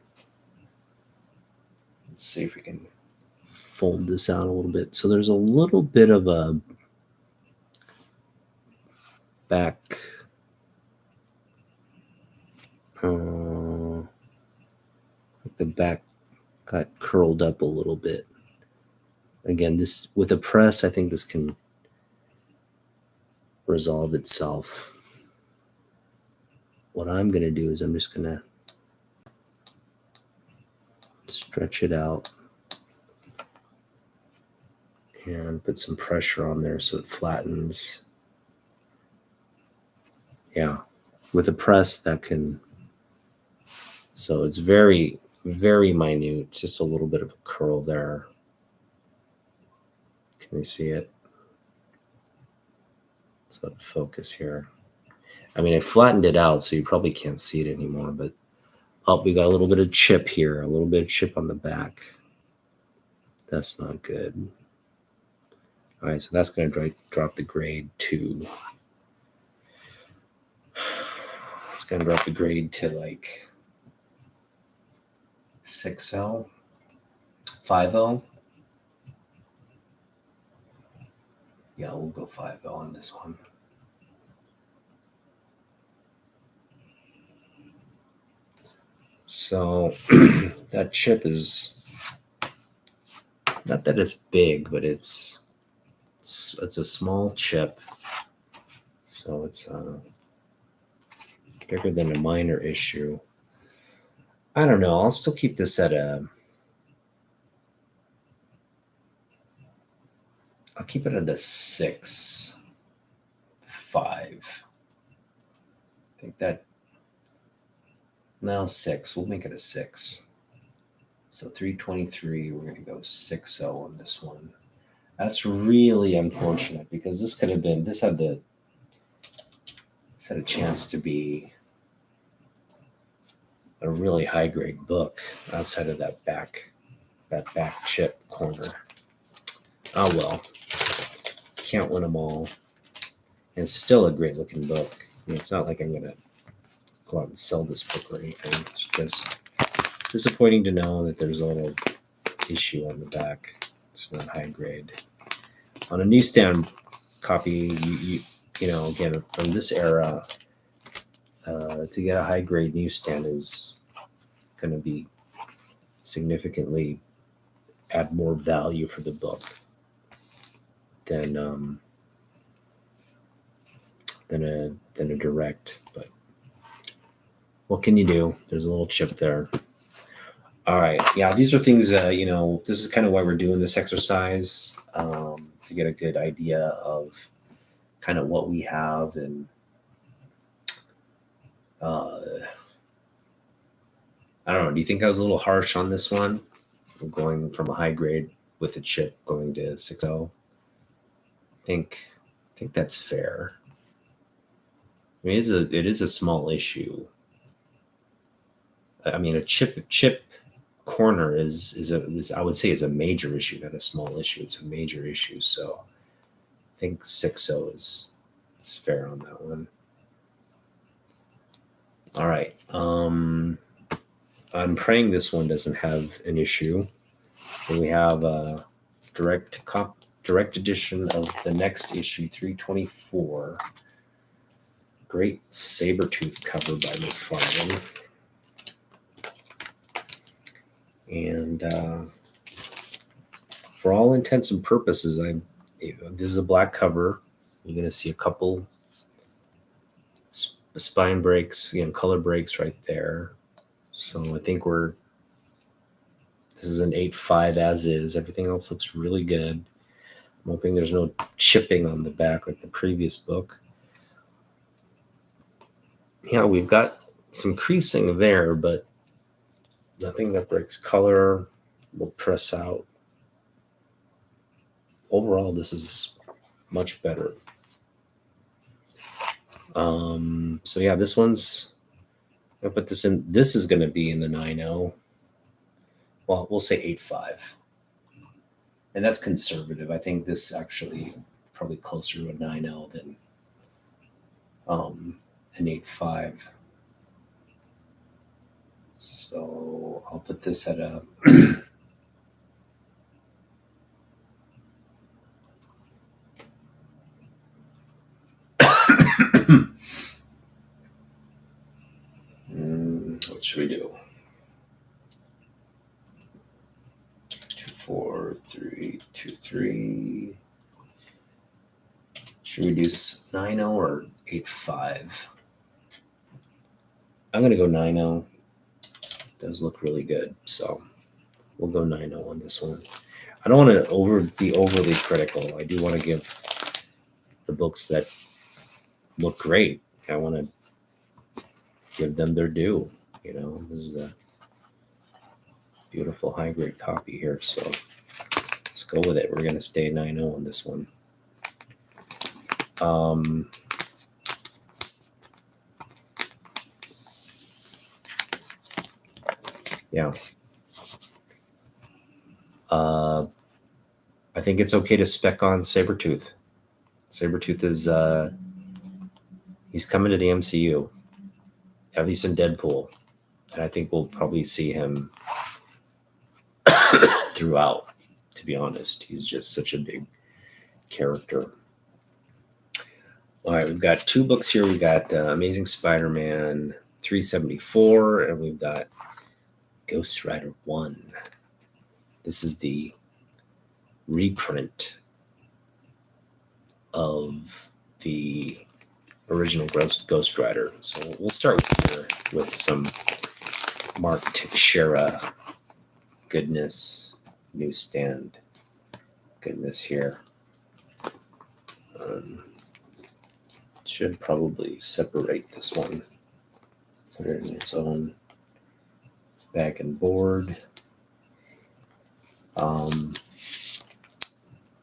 S1: Let's see if we can fold this out a little bit. So there's a little bit of a back the back got curled up a little bit. Again, this with a press, I think this can resolve itself. What I'm going to do is I'm just going to stretch it out and put some pressure on there so it flattens. Yeah, with a press that can, so it's very, very minute, just a little bit of a curl there. Can you see it? So focus here. I mean, I flattened it out, so you probably can't see it anymore, but we got a little bit of chip here, a little bit of chip on the back. That's not good. All right, so that's going to drop the grade to, it's going to drop the grade to like 6.0, 5.0. Yeah, we'll go 5.0 on this one. So that chip is not that it's big, but it's a small chip. So it's bigger than a minor issue. I don't know. I'll still keep this at I'll keep it at a 6.5. I think that, no, 6. We'll make it a 6. So 323, we're going to go 6.0 on this one. That's really unfortunate because this had a chance to be a really high grade book outside of that back chip corner. Oh well, can't win them all. And it's still a great looking book. I mean, it's not like I'm going to go out and sell this book or anything. It's just disappointing to know that there's a little issue on the back. It's not high grade. On a newsstand copy, you know, again, from this era, to get a high grade newsstand is going to be significantly add more value for the book than a direct. But what can you do? There's a little chip there. All right. Yeah, these are things, this is kind of why we're doing this exercise, to get a good idea of kind of what we have. And I don't know. Do you think I was a little harsh on this one? Going from a high grade with a chip going to 6.0? I think that's fair. I mean, it is a small issue. I mean, a chip corner is I would say is a major issue, not a small issue. It's a major issue. So I think 6.0 is fair on that one. All right. I'm praying this one doesn't have an issue. And we have a direct edition of the next issue, 324. Great saber-tooth cover by McFarlane. And for all intents and purposes, this is a black cover. You're going to see a couple The spine breaks, color breaks right there. So I think this is an 8.5 as is. Everything else looks really good. I'm hoping there's no chipping on the back like the previous book. Yeah, we've got some creasing there, but nothing that breaks color, will press out. Overall, this is much better. So yeah, this one's, I'll put this in, this is going to be in the 9.0. Well, we'll say 8.5. And that's conservative. I think this actually probably closer to a 9.0 than an 8.5. So I'll put this at a what should we do? 2, 4, 3, 2, 3. Should we do 9.0 or 8.5? I'm going to go 9.0. Does look really good. So we'll go 9.0 on this one. I don't want to be overly critical. I do want to give the books that look great. I want to give them their due. This is a beautiful high grade copy here. So let's go with it. We're going to stay 9.0 on this one. Yeah. I think it's okay to spec on Sabretooth. Sabretooth is he's coming to the MCU, at least in Deadpool. And I think we'll probably see him throughout, to be honest. He's just such a big character. All right, we've got 2 books here. We've got Amazing Spider-Man 374, and we've got Ghost Rider 1. This is the reprint of the original Ghost Rider. So we'll start here with some Mark Teixeira goodness, newsstand goodness here. Should probably separate this one, put it in its own bag and board.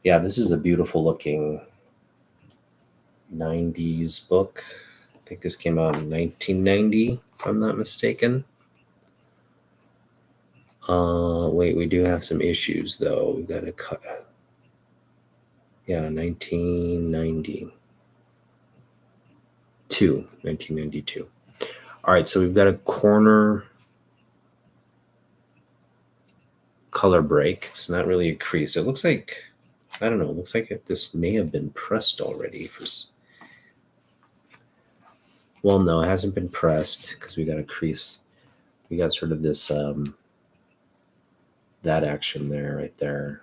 S1: Yeah, this is a beautiful looking 90s book. I think this came out in 1990, if I'm not mistaken. Wait, we do have some issues though. We got to cut. Yeah, 1992. All right, so we've got a corner color break. It's not really a crease. It looks like, I don't know, it looks like this may have been pressed already. Well, no, it hasn't been pressed because we got a crease. We got sort of this, that action there, right there.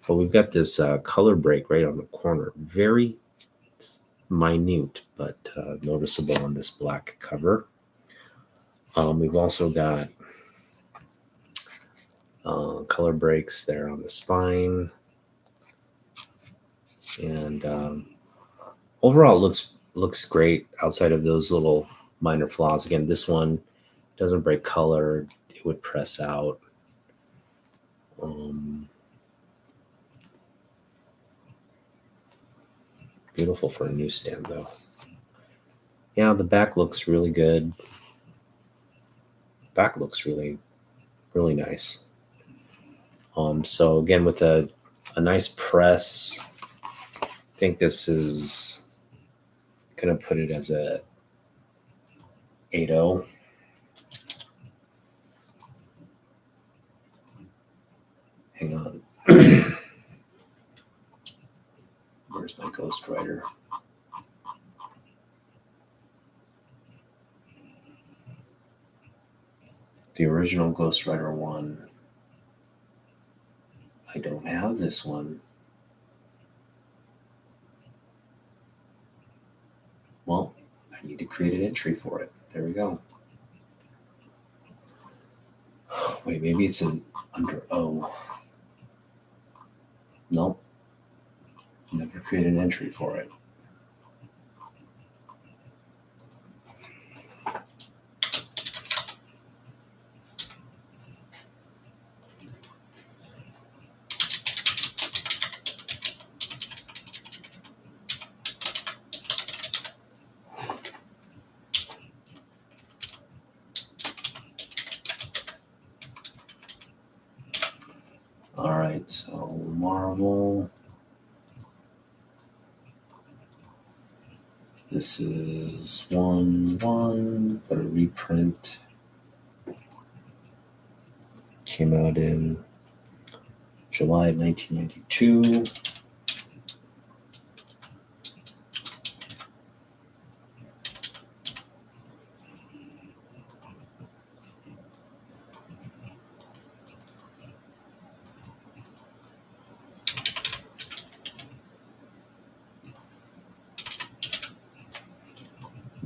S1: But we've got this color break right on the corner. Very minute, but noticeable on this black cover. We've also got color breaks there on the spine. And overall, it looks great outside of those little minor flaws. Again, this one doesn't break color. It would press out. Beautiful for a newsstand, though. Yeah, the back looks really good. Back looks really, really nice. So again, with a nice press, I think this is gonna put it as a 8.0. Hang on. Where's my Ghost Rider? The original Ghost Rider 1. I don't have this one. Well, I need to create an entry for it. There we go. Wait, maybe it's under O. Nope. Never create an entry for it. All right, so Marvel. This is 1/1, but a reprint. Came out in July of 1992.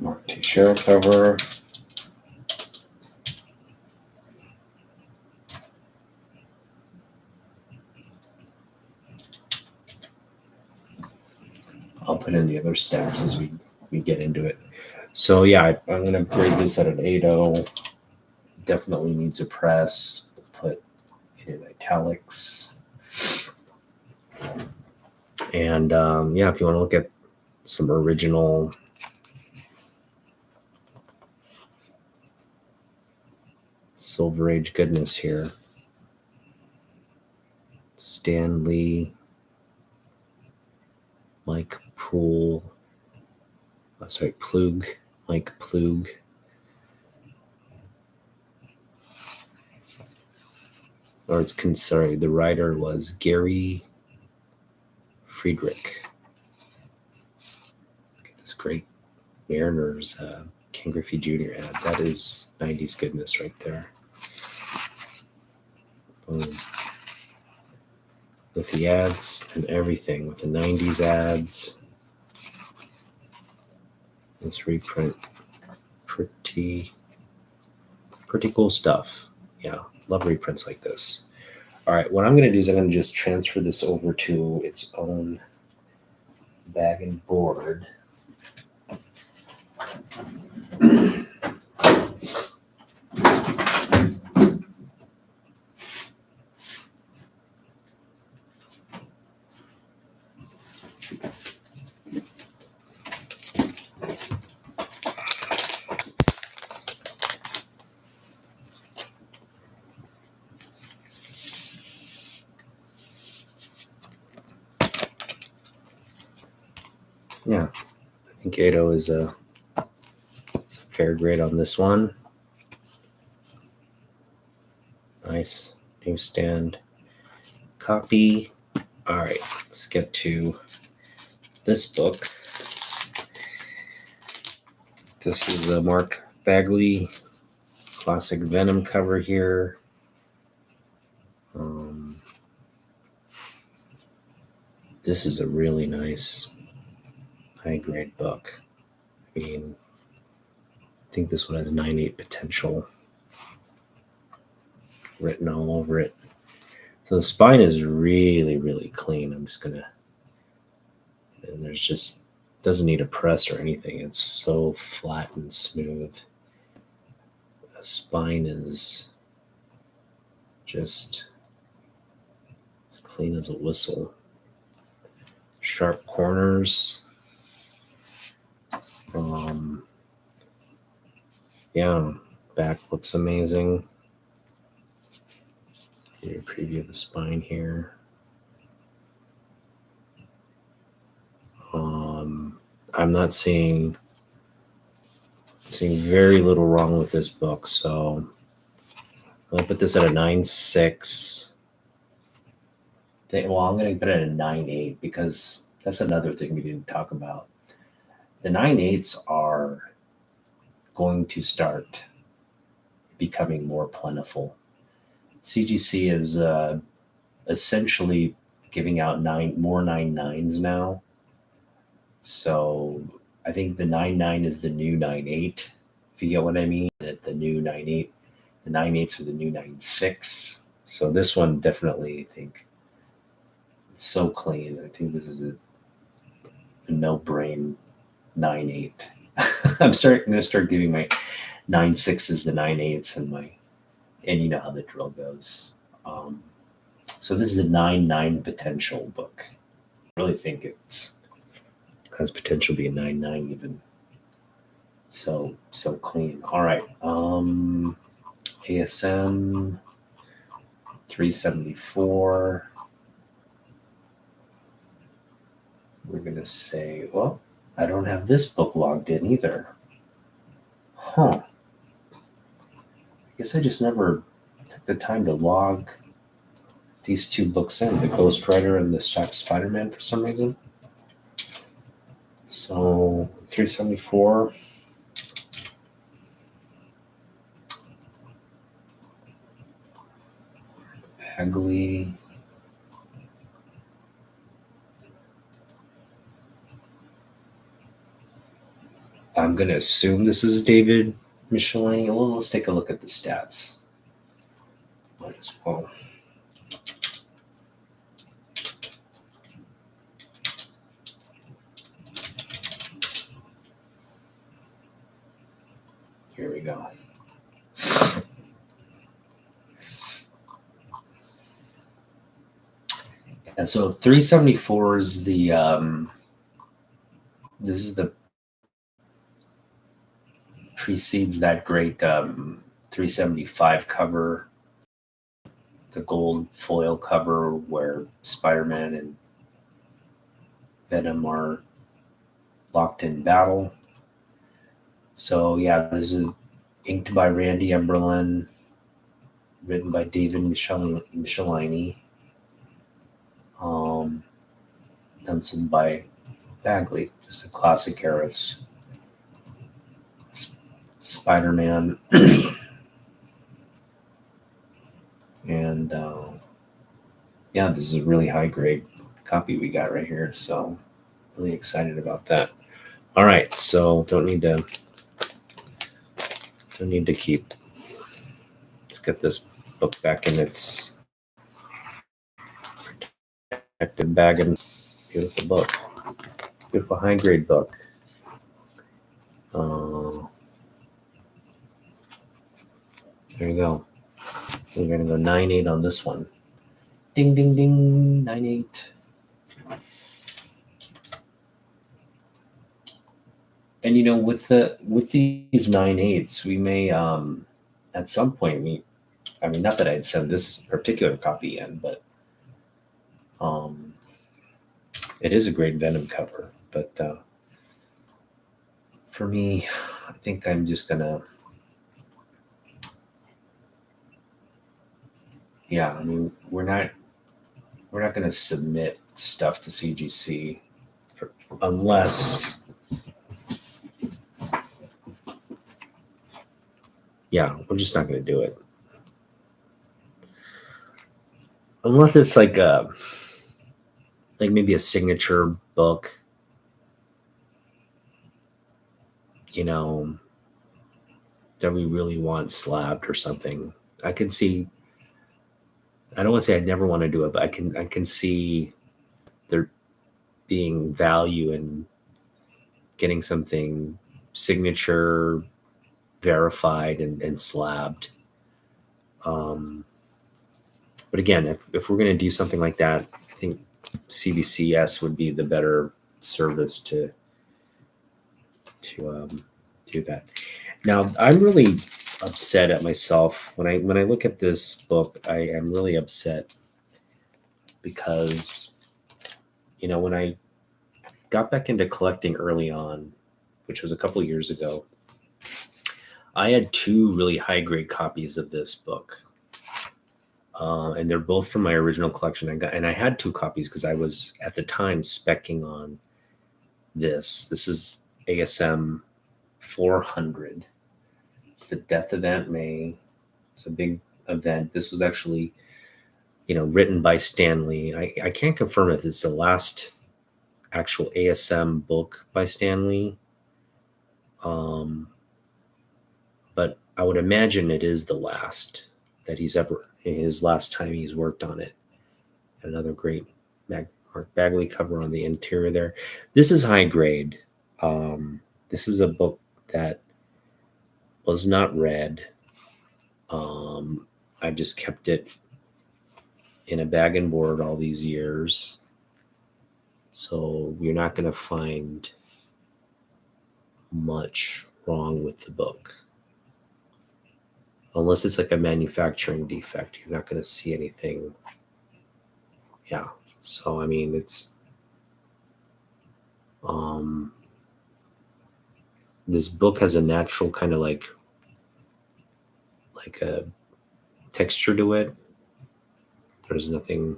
S1: Mark Teixeira cover. I'll put in the other stats as we get into it. So yeah, I'm going to grade this at an 8.0. Definitely needs a press. Put it in italics. And yeah, if you want to look at some original Silver Age goodness here. Stan Lee, Mike Poole, Plug, Mike Plug. Or the writer was Gary Friedrich. Look at this great Mariners Ken Griffey Jr. ad. That is 90s goodness right there. Boom. With the ads and everything, with the 90s ads. This reprint, pretty cool stuff. Yeah, love reprints like this. All right, what I'm going to do is I'm going to just transfer this over to its own bag and board. Yeah, I think 8.0 is a fair grade on this one. Nice newsstand copy. All right, let's get to this book. This is a Mark Bagley classic Venom cover here. This is a really nice high-grade book. I mean, I think this one has 9.8 potential written all over it. So the spine is really, really clean. I'm just gonna, and there's just, doesn't need a press or anything. It's so flat and smooth. The spine is just as clean as a whistle. Sharp corners. Yeah, back looks amazing. Get a preview of the spine here. I'm not seeing very little wrong with this book, so I'm gonna put this at a 9.6. Well, I'm gonna put it at a 9.8 because that's another thing we didn't talk about. The 9.8s are going to start becoming more plentiful. CGC is essentially giving out more 9.9s now. So I think the 9.9 is the new 9.8, if you get what I mean. The new 9.8, the 9.8s are the new 9.6. So this one definitely, I think, it's so clean. I think this is a no-brain 9.8. I'm going to start giving my 9.6s the 9.8s and you know how the drill goes. So this is a 9.9 potential book. I really think it has potential to be a 9.9 even. So clean. All right. ASM 374. We're going to say, well, I don't have this book logged in either. Huh. I guess I just never took the time to log these two books in, the Ghost Rider and the Spiderman, for some reason. So 374. Bagley. I'm going to assume this is David Michelin. Well, let's take a look at the stats. Might as well. Here we go. Yeah, so 374 is the this is the precedes that great 375 cover, the gold foil cover where Spider-Man and Venom are locked in battle. So yeah, this is inked by Randy Emberlin, written by David Michelini, penciled by Bagley, just a classic era of Spider-Man. And yeah, this is a really high grade copy we got right here, so really excited about that. All right, so don't need to keep. Let's get this book back in its protected bag. And beautiful book, beautiful high grade book. There you go. We're gonna go 9.8 on this one. Ding ding ding, 9.8. And you know, with these 9.8s, we may at some point I mean, not that I'd send this particular copy in, but it is a great Venom cover. But for me, I think I'm just gonna, yeah. I mean, we're not gonna submit stuff to CGC unless, yeah, we're just not gonna do it unless it's like maybe a signature book, you know, that we really want slabbed or something. I can see. I don't want to say I'd never want to do it, but I can see there being value in getting something signature, verified, and slabbed. But again, if we're going to do something like that, I think CBCS would be the better service to do that. Now, I'm really upset at myself when I look at this book. I am really upset because, you know, when I got back into collecting early on, which was a couple of years ago, I had two really high grade copies of this book. And they're both from my original collection. I had two copies because I was at the time speccing on this. This is ASM 400. It's the Death of Aunt May. It's a big event. This was actually, you know, written by Stan Lee. I can't confirm if it's the last actual ASM book by Stan Lee. But I would imagine it is the last that he's ever, his last time he's worked on it. Another great Mark Bagley cover on the interior there. This is high grade. This is a book that was not read. I've just kept it in a bag and board all these years. So you're not going to find much wrong with the book. Unless it's like a manufacturing defect, you're not going to see anything. Yeah. So, I mean, it's, this book has a natural kind of like a texture to it. There's nothing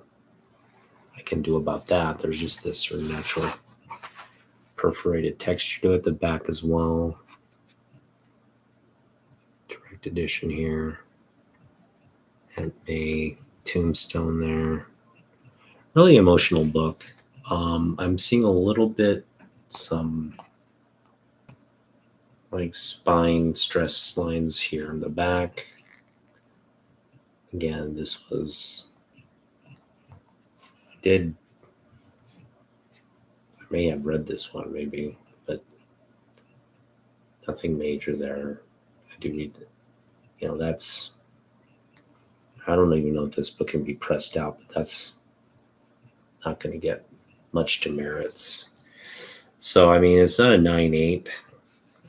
S1: I can do about that. There's just this sort of natural perforated texture to it. The back as well. Direct edition here. And a tombstone there. Really emotional book. I'm seeing a little bit some like spine stress lines here in the back. Again, this was, I may have read this one maybe, but nothing major there. I do read that, that's, I don't even know if this book can be pressed out, but that's not going to get much demerits. So, I mean, it's not a 9.8.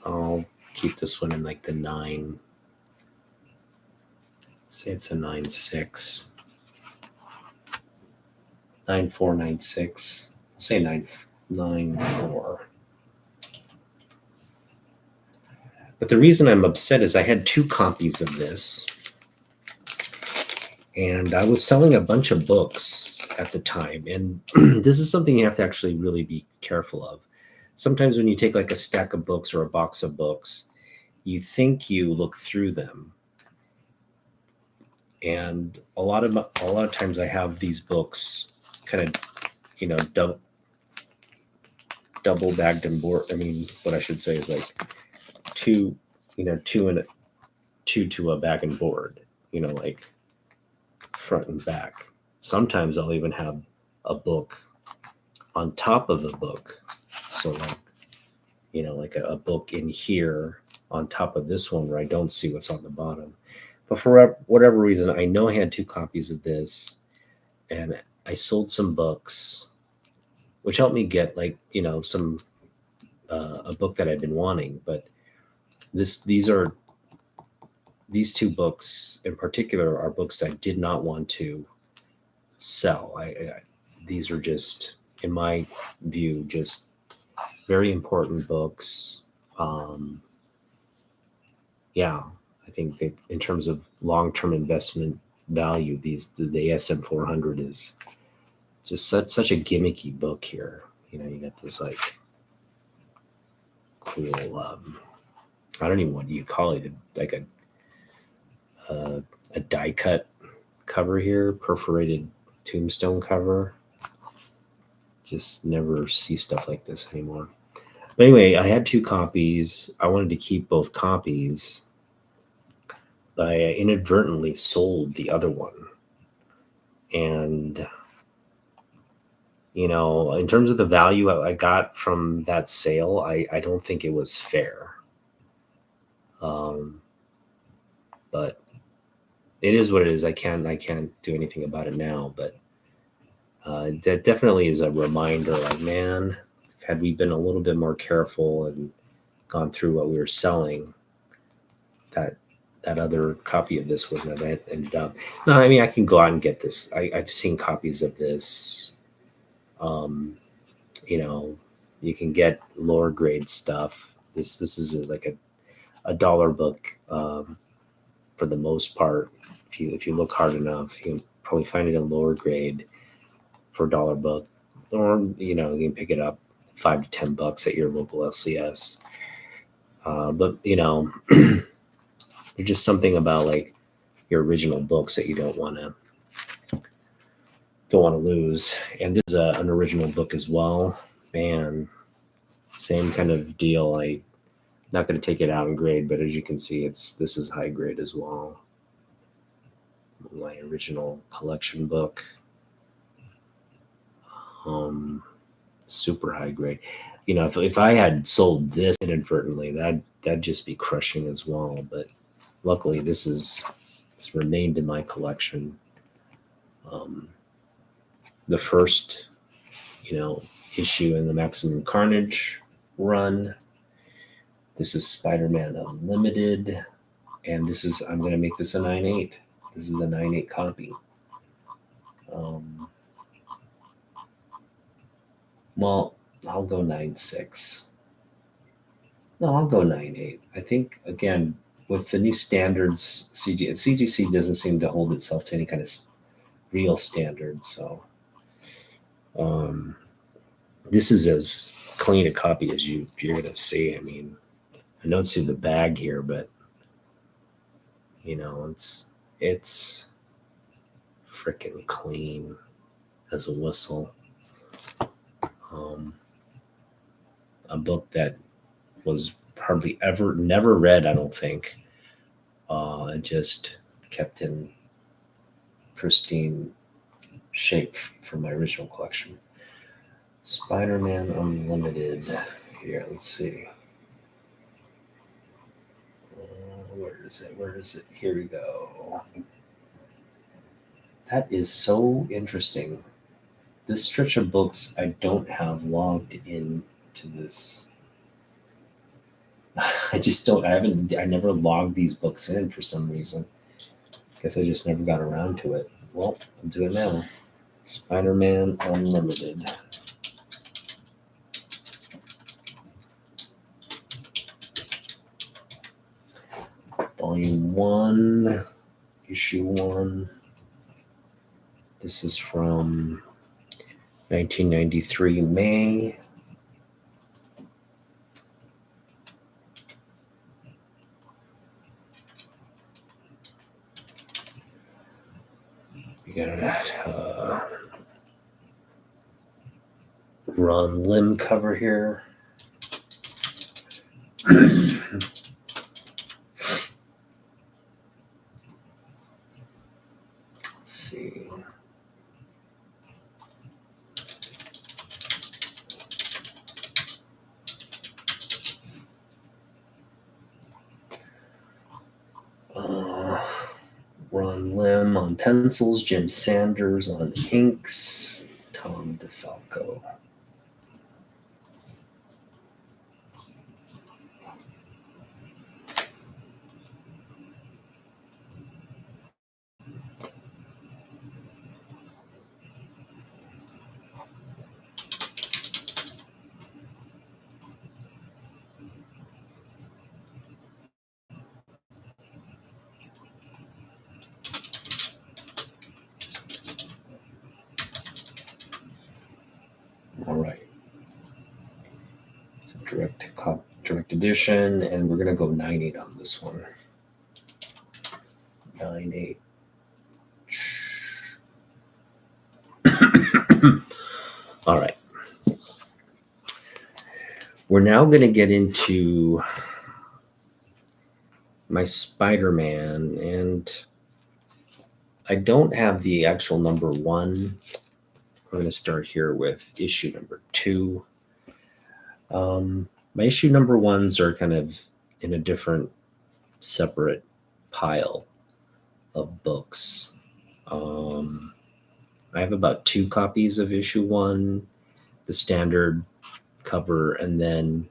S1: I'll keep this one in like the 9. Say it's a 9.6. 9.4, 9.6. I'll say 9.4. But the reason I'm upset is I had 2 copies of this. And I was selling a bunch of books at the time. And this is something you have to actually really be careful of. Sometimes when you take like a stack of books or a box of books, you think you look through them. And a lot of times I have these books kind of, double bagged and board. I mean, what I should say is like two to a bag and board, like front and back. Sometimes I'll even have a book on top of a book. So like, like a book in here on top of this one where I don't see what's on the bottom. But for whatever reason, I know I had 2 copies of this, and I sold some books, which helped me get like, some a book that I'd been wanting. But these 2 books in particular are books I did not want to sell. These are just, in my view, just very important books. I think that in terms of long-term investment value, the ASM 400 is just such a gimmicky book here. You got this like cool, I don't even know what you call it, like a die cut cover here, perforated tombstone cover. Just never see stuff like this anymore. But anyway, I had 2 copies. I wanted to keep both copies, but I inadvertently sold the other one. And, in terms of the value I got from that sale, I don't think it was fair. But it is what it is. I can't do anything about it now, but that definitely is a reminder, like, man, had we been a little bit more careful and gone through what we were selling, that other copy of this wouldn't have ended up. No, I mean, I can go out and get this. I've seen copies of this. You can get lower grade stuff. This is like a dollar book for the most part. If you look hard enough, you can probably find it in lower grade for $1 book, or you can pick it up $5 to $10 at your local LCS. But there's just something about like your original books that you don't want to lose. And this is an original book as well. Man, same kind of deal. I Not going to take it out in grade, but as you can see, this is high grade as well. My original collection book, super high grade. You know, if I had sold this inadvertently, that'd just be crushing as well. But luckily, it's remained in my collection. The first, issue in the Maximum Carnage run. This is Spider-Man Unlimited, and I'm going to make this a 9.8. This is a 9.8 copy. Well, I'll go 9.6. No, I'll go 9.8. I think, again, with the new standards, CGC doesn't seem to hold itself to any kind of real standard. So this is as clean a copy as you're going to see. I mean, I don't see the bag here, but it's freaking clean as a whistle. A book that was hardly never read, I don't think. Just kept in pristine shape from my original collection. Spider-Man Unlimited. Here, let's see. Where is it? Here we go. That is so interesting. This stretch of books I don't have logged into this. I just don't. I never logged these books in for some reason. Guess I just never got around to it. Well, I'll do it now. Spider-Man Unlimited. Volume 1, Issue 1. This is from 1993 May. We got that Ron Lim cover here. Let's see. Ron Lim on pencils, Jim Sanders on inks, Tom DeFalco. All right. So direct edition, and we're gonna go 9.8 on this one. 9.8. All right. We're now going to get into my Spider-Man, and I don't have the actual number 1. We're going to start here with issue number 2. My issue number 1s are kind of in a different, separate pile of books. I have about 2 copies of issue 1, the standard cover, and then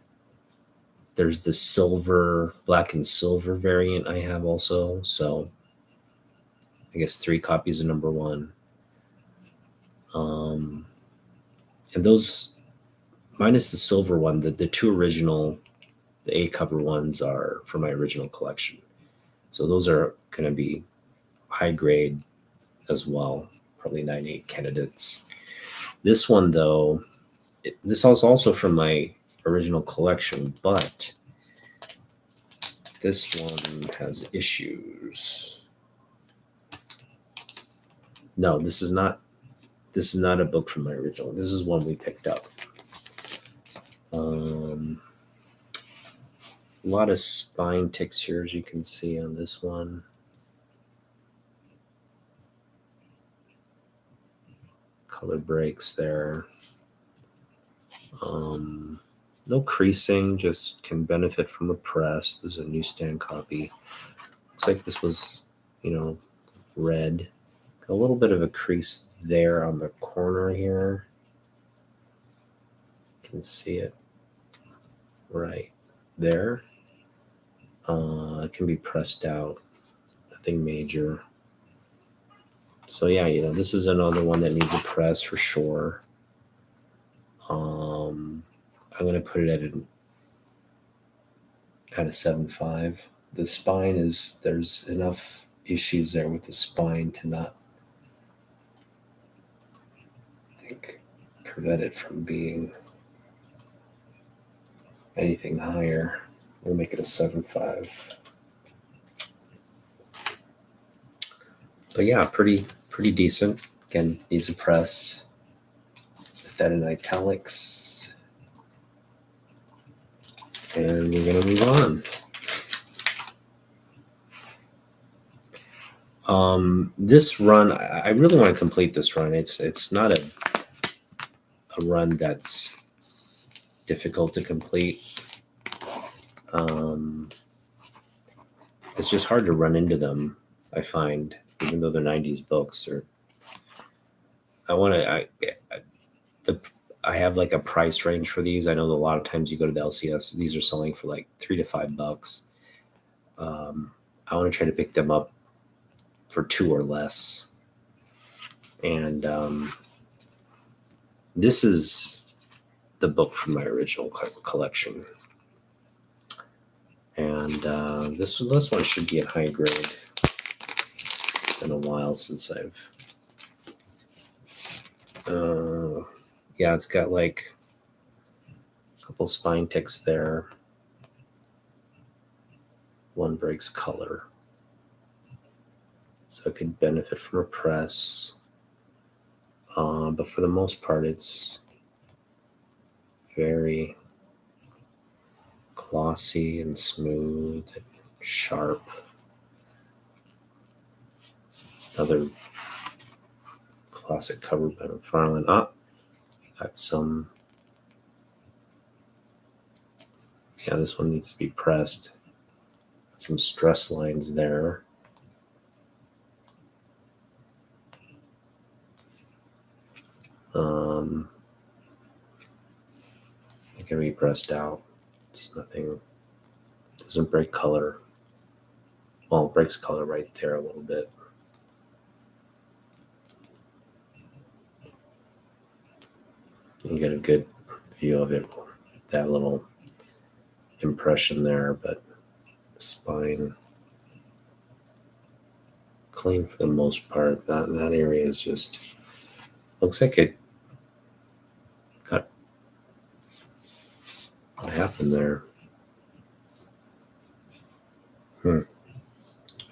S1: there's the silver, black and silver variant I have also. So I guess 3 copies of number 1. And those, minus the silver one, the 2 original, the A cover ones are for my original collection. So those are going to be high grade as well, probably 9.8 candidates. This one, though, this is also from my original collection, but this one has issues. No, this is not a book from my original. This is one we picked up. A lot of spine ticks here, as you can see on this one. Color breaks there. No creasing, just can benefit from a press. This is a newsstand copy. Looks like this was, red. A little bit of a crease there on the corner here. You can see it right there. It can be pressed out. Nothing major. So yeah, this is another one that needs a press for sure. I'm gonna put it at a 7.5. The spine there's enough issues there with the spine to not, I think, prevent it from being anything higher. We'll make it a 7.5. But yeah, pretty decent. Again, needs a press. Put that in italics. And we're gonna move on. This run, I really want to complete this run. It's not a run that's difficult to complete. It's just hard to run into them, I find, even though they're 90s books. I have like a price range for these. I know that a lot of times you go to the LCS, these are selling for like $3 to $5. I want to try to pick them up for $2 or less. And this is the book from my original collection. And this one should be in high grade. It's been a while since I've... yeah, it's got like a couple spine ticks there. One breaks color. So it could benefit from a press. But for the most part, it's very glossy and smooth and sharp. Another classic cover by McFarlane. Got some. Yeah, this one needs to be pressed. Some stress lines there. It can be pressed out. It's nothing. Doesn't break color. Well, it breaks color right there a little bit. You get a good view of it, that little impression there, but the spine clean for the most part. That area is just, looks like it got what happened there.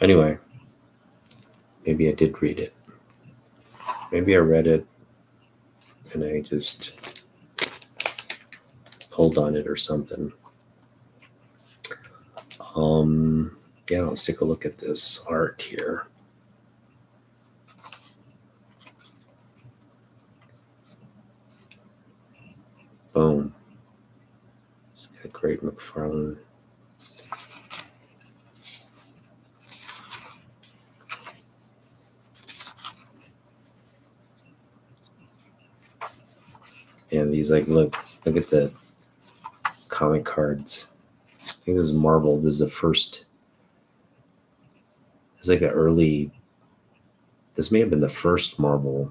S1: Anyway, maybe I did read it. Maybe I read it and I just pulled on it or something. Yeah, let's take a look at this art here. Boom. It's got great McFarlane. And these, like, look at the comic cards. I think this is Marvel. This is the first. It's like this may have been the first Marvel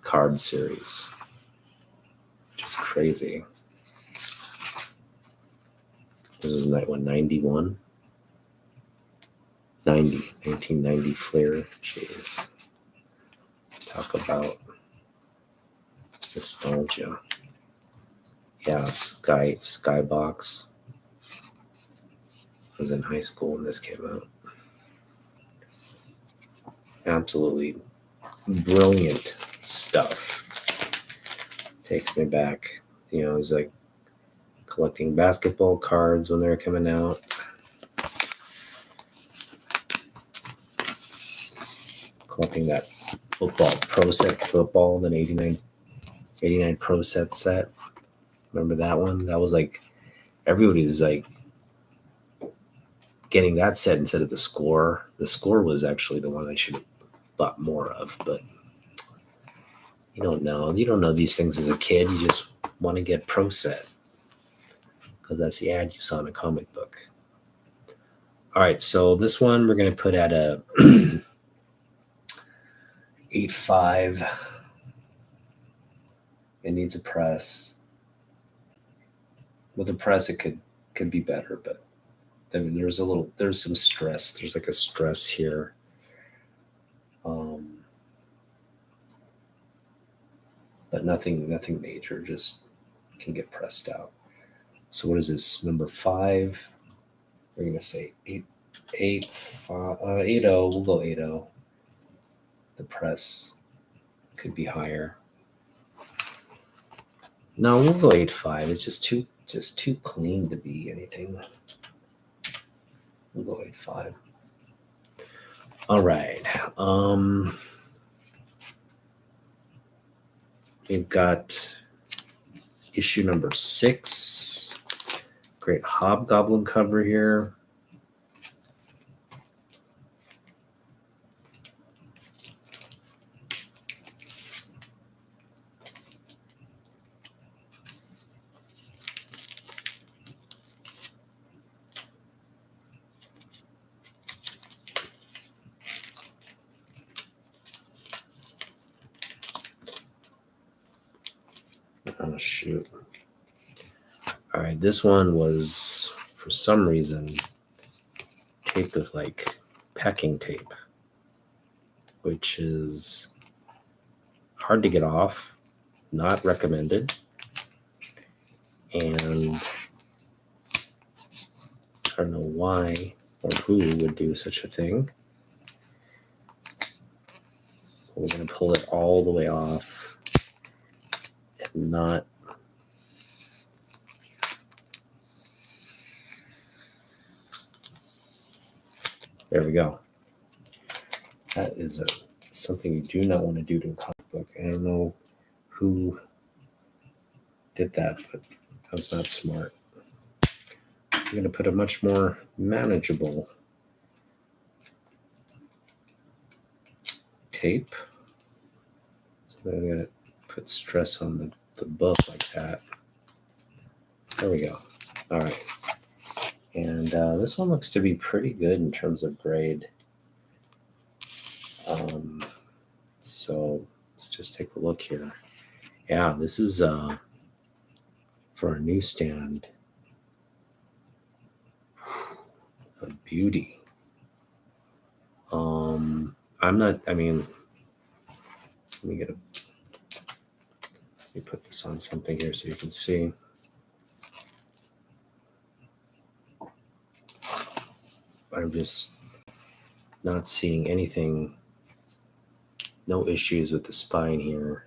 S1: card series, which is crazy. This was 91? 1990 Flair. Jeez. Talk about nostalgia. Yeah, Skybox. I was in high school when this came out. Absolutely brilliant stuff. Takes me back. It was like collecting basketball cards when they're coming out. Collecting that football pro set football, the 89 pro set. Remember that one? That was like, everybody's like getting that set instead of the score. The score was actually the one I should have bought more of, but you don't know. You don't know these things as a kid. You just want to get pro set because that's the ad you saw in a comic book. All right, so this one we're going to put at a 8.5. It needs a press. With a press, it could be better, but I mean, there's some stress. There's like a stress here. But nothing major. Just can get pressed out. So what is this? Number 5. We're gonna say 8.0. We'll go 8.0. The press could be higher. No, we'll go 8.5. It's just too clean to be anything. We'll go 8.5. All right. We've got issue number 6. Great Hobgoblin cover here. Oh, shoot. All right, this one was, for some reason, taped with like packing tape, which is hard to get off, not recommended. And I don't know why or who would do such a thing. We're going to pull it all the way off and not. There we go. That is something you do not want to do to a comic book. I don't know who did that, but that was not smart. I'm going to put a much more manageable tape. So I'm going to put stress on the book like that. There we go. All right. And this one looks to be pretty good in terms of grade. So let's just take a look here. Yeah, this is for a newsstand. A beauty. Let me put this on something here so you can see. I'm just not seeing anything, no issues with the spine here.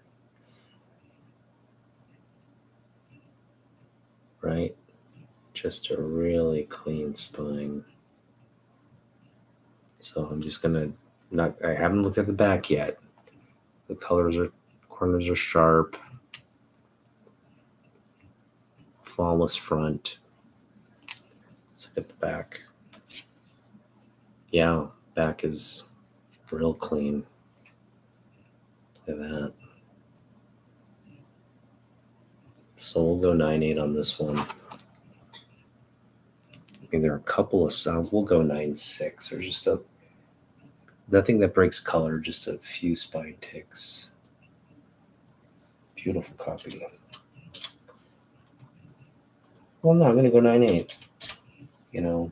S1: Right? Just a really clean spine. So I'm just gonna I haven't looked at the back yet. The corners are sharp. Flawless front. Let's look at the back. Yeah, back is real clean. Look at that. So we'll go 9.8 on this one. I mean, there are a couple of sounds. We'll go 9.6. There's just nothing that breaks color, just a few spine ticks. Beautiful copy. Well, no, I'm going to go 9.8. You know,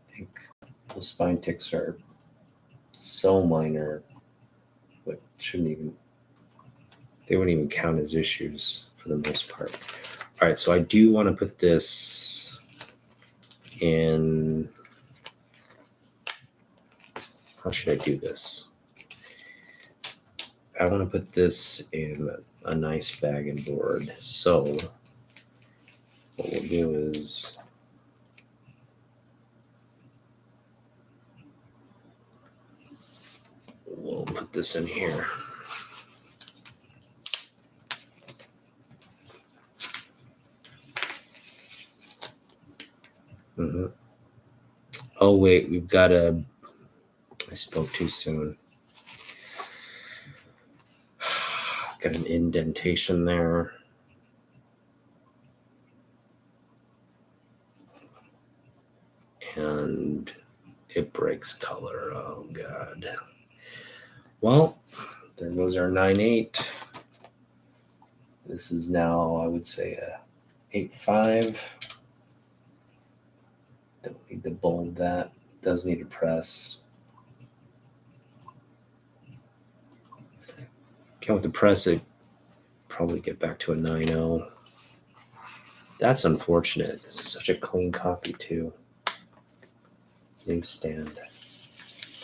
S1: I think those spine ticks are so minor, but they wouldn't even count as issues for the most part. All right, so I do want to put this in. How should I do this? I want to put this in a nice bag and board. So what we'll do is we'll put this in here. Mm-hmm. Oh, wait, we've got I spoke too soon. Got an indentation there. And it breaks color. Oh, God. Well, there goes our 9.8. This is now, I would say, a 8.5. Don't need to bold that. Does need to press. Okay, with the press, it probably get back to a 9.0. That's unfortunate. This is such a clean copy, too. Inkstand.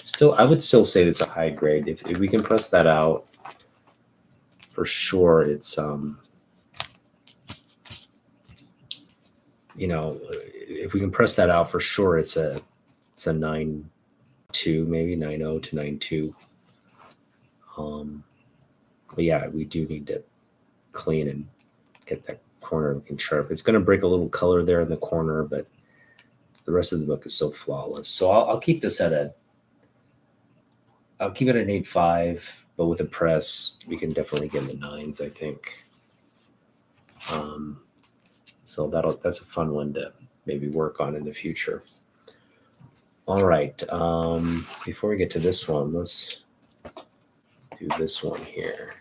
S1: Still, I would still say it's a high grade. If we can press that out, for sure, it's if we can press that out, for sure, it's a 9.2, maybe 9.0 to 9.2. But yeah, we do need to clean and get that corner looking sharp. It's going to break a little color there in the corner, but the rest of the book is so flawless. So I'll keep this I'll keep it at an 8.5, but with a press, we can definitely get in the 9s, I think. So that's a fun one to maybe work on in the future. All right. Before we get to this one, let's do this one here.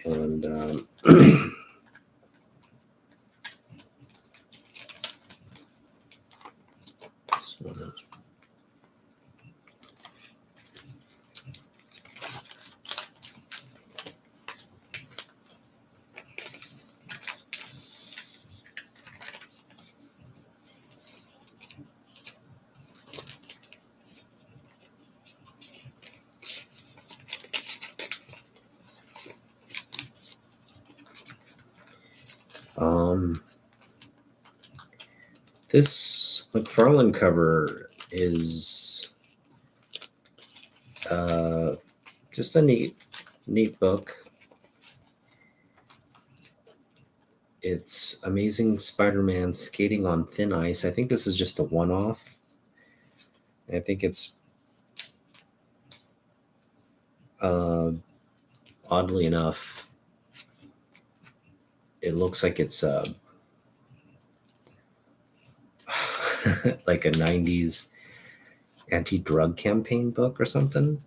S1: And this one. This McFarlane cover is just a neat book. It's Amazing Spider-Man Skating on Thin Ice. I think this is just a one-off. I think it's oddly enough, it looks like it's like a 90s anti-drug campaign book or something.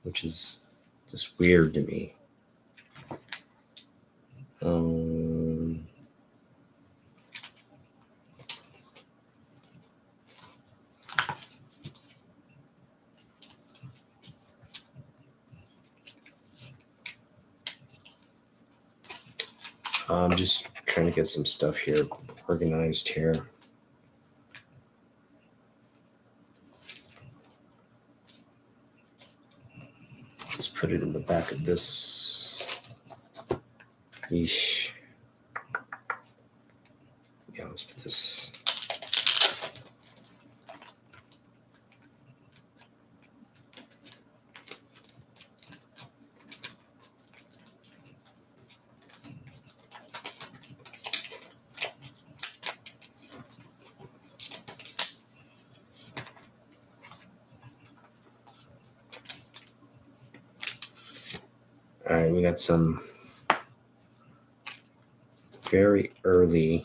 S1: Which is just weird to me. I'm just trying to get some stuff here organized here. Let's put it in the back of this. Yeesh. Yeah, let's put this. All right, we got some very early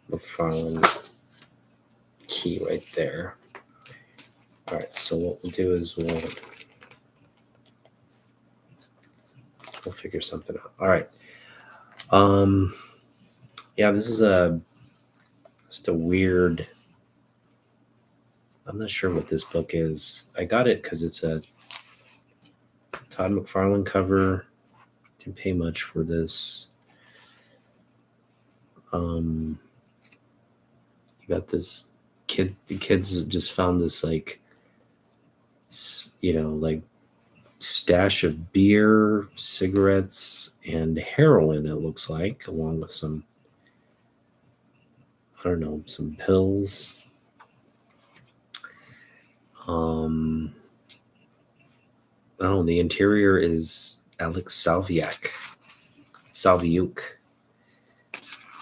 S1: McFarlane key right there. All right, so what we'll do is we'll figure something out. All right. Yeah, this is just a weird. I'm not sure what this book is. I got it because it's a Todd McFarlane cover. Didn't pay much for this. You got this kid. The kids just found this like stash of beer, cigarettes, and heroin, it looks like, along with some, I don't know, some pills. Oh, the interior is Alex Salviuk.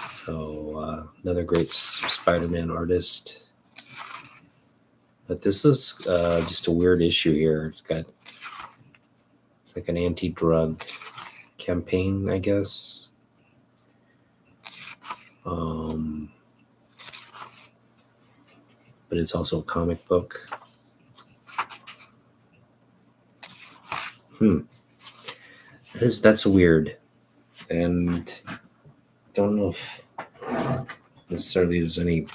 S1: So another great Spider-Man artist. But this is just a weird issue here. It's like an anti-drug campaign, I guess. But it's also a comic book. That's weird. And don't know if necessarily there's any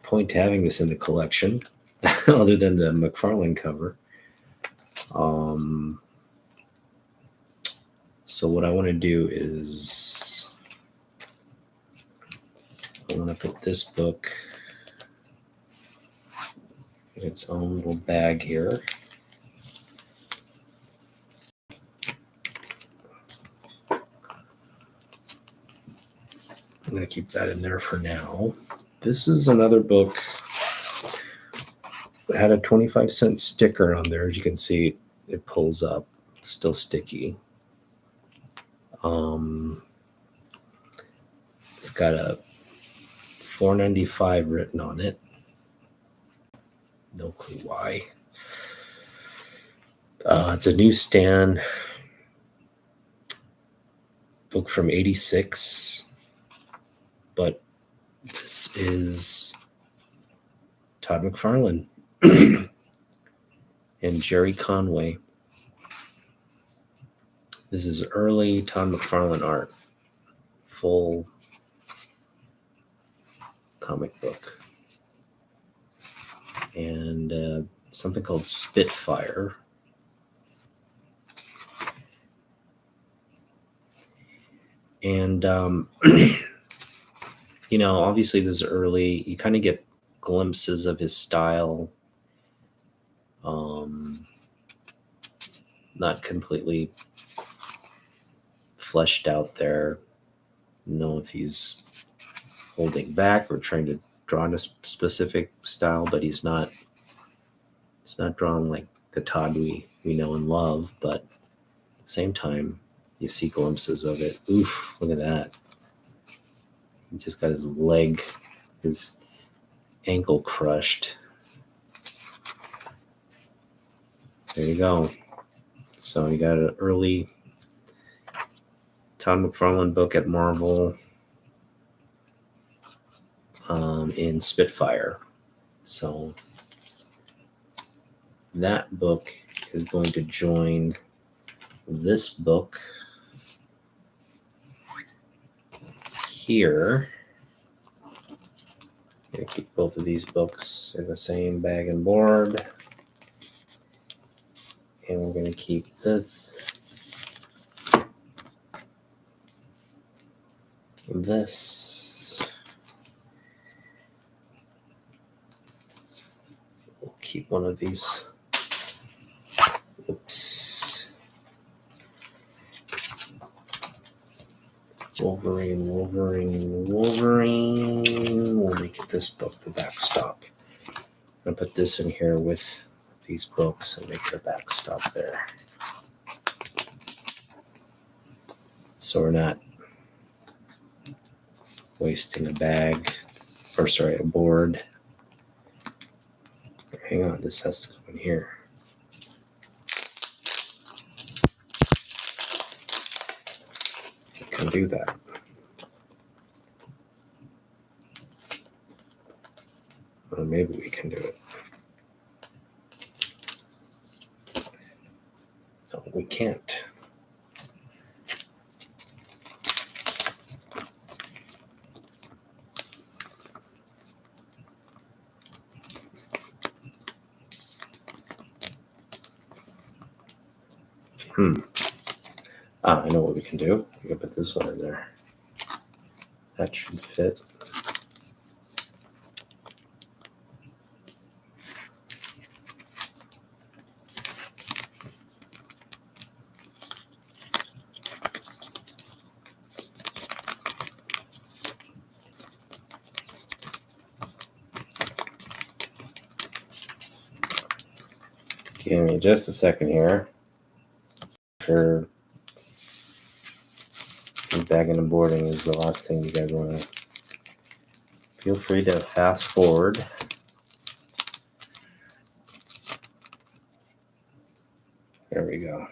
S1: point to having this in the collection other than the McFarlane cover. So what I want to do is I want to put this book in its own little bag here. I'm going to keep that in there for now. This is another book that had a 25-cent sticker on there. As you can see, it pulls up. It's still sticky. It's got a $4.95 written on it. No clue why. It's a newsstand book from '86, but this is Todd McFarlane and Jerry Conway. This is early Todd McFarlane art, full comic book, and something called Spitfire. And you know, obviously this is early. You kind of get glimpses of his style. Not completely fleshed out there. Know if he's holding back or trying to draw in a specific style, but he's not drawn like the Todd we know and love, but at the same time you see glimpses of it. Oof, look at that. He just got his ankle crushed. There you go. So you got an early Todd McFarlane book at Marvel in Spitfire. So that book is going to join this book here. I'm going to keep both of these books in the same bag and board. And we're going to keep this. We'll keep one of these. Oops. Wolverine. We'll make this book the backstop. I'm going to put this in here with these books and make the backstop there. So we're not wasting a board. Hang on, this has to go in here. You can do that. Or maybe we can do it. No, we can't. I know what we can do. We can put this one in there. That should fit. Give me just a second here. Sure. Bagging and boarding is the last thing you guys want to. Feel free to fast forward. There we go.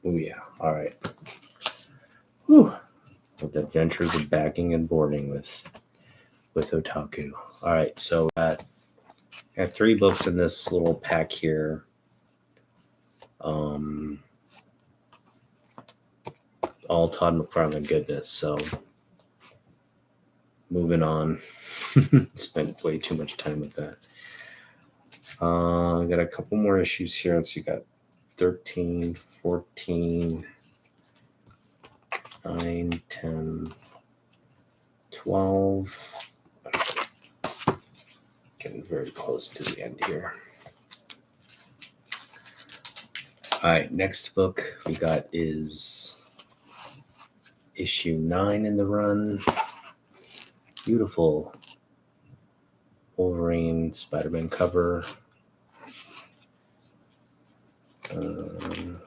S1: Oh yeah. All right. Whew. The adventures of bagging and boarding with Otaku. All right. So I have 3 books in this little pack here. All Todd McFarlane goodness. So moving on. Spent way too much time with that. I got a couple more issues here. So you got 13, 14, 9, 10, 12. Getting very close to the end here. All right, next book we got is issue 9 in the run. Beautiful Wolverine Spiderman cover. I'm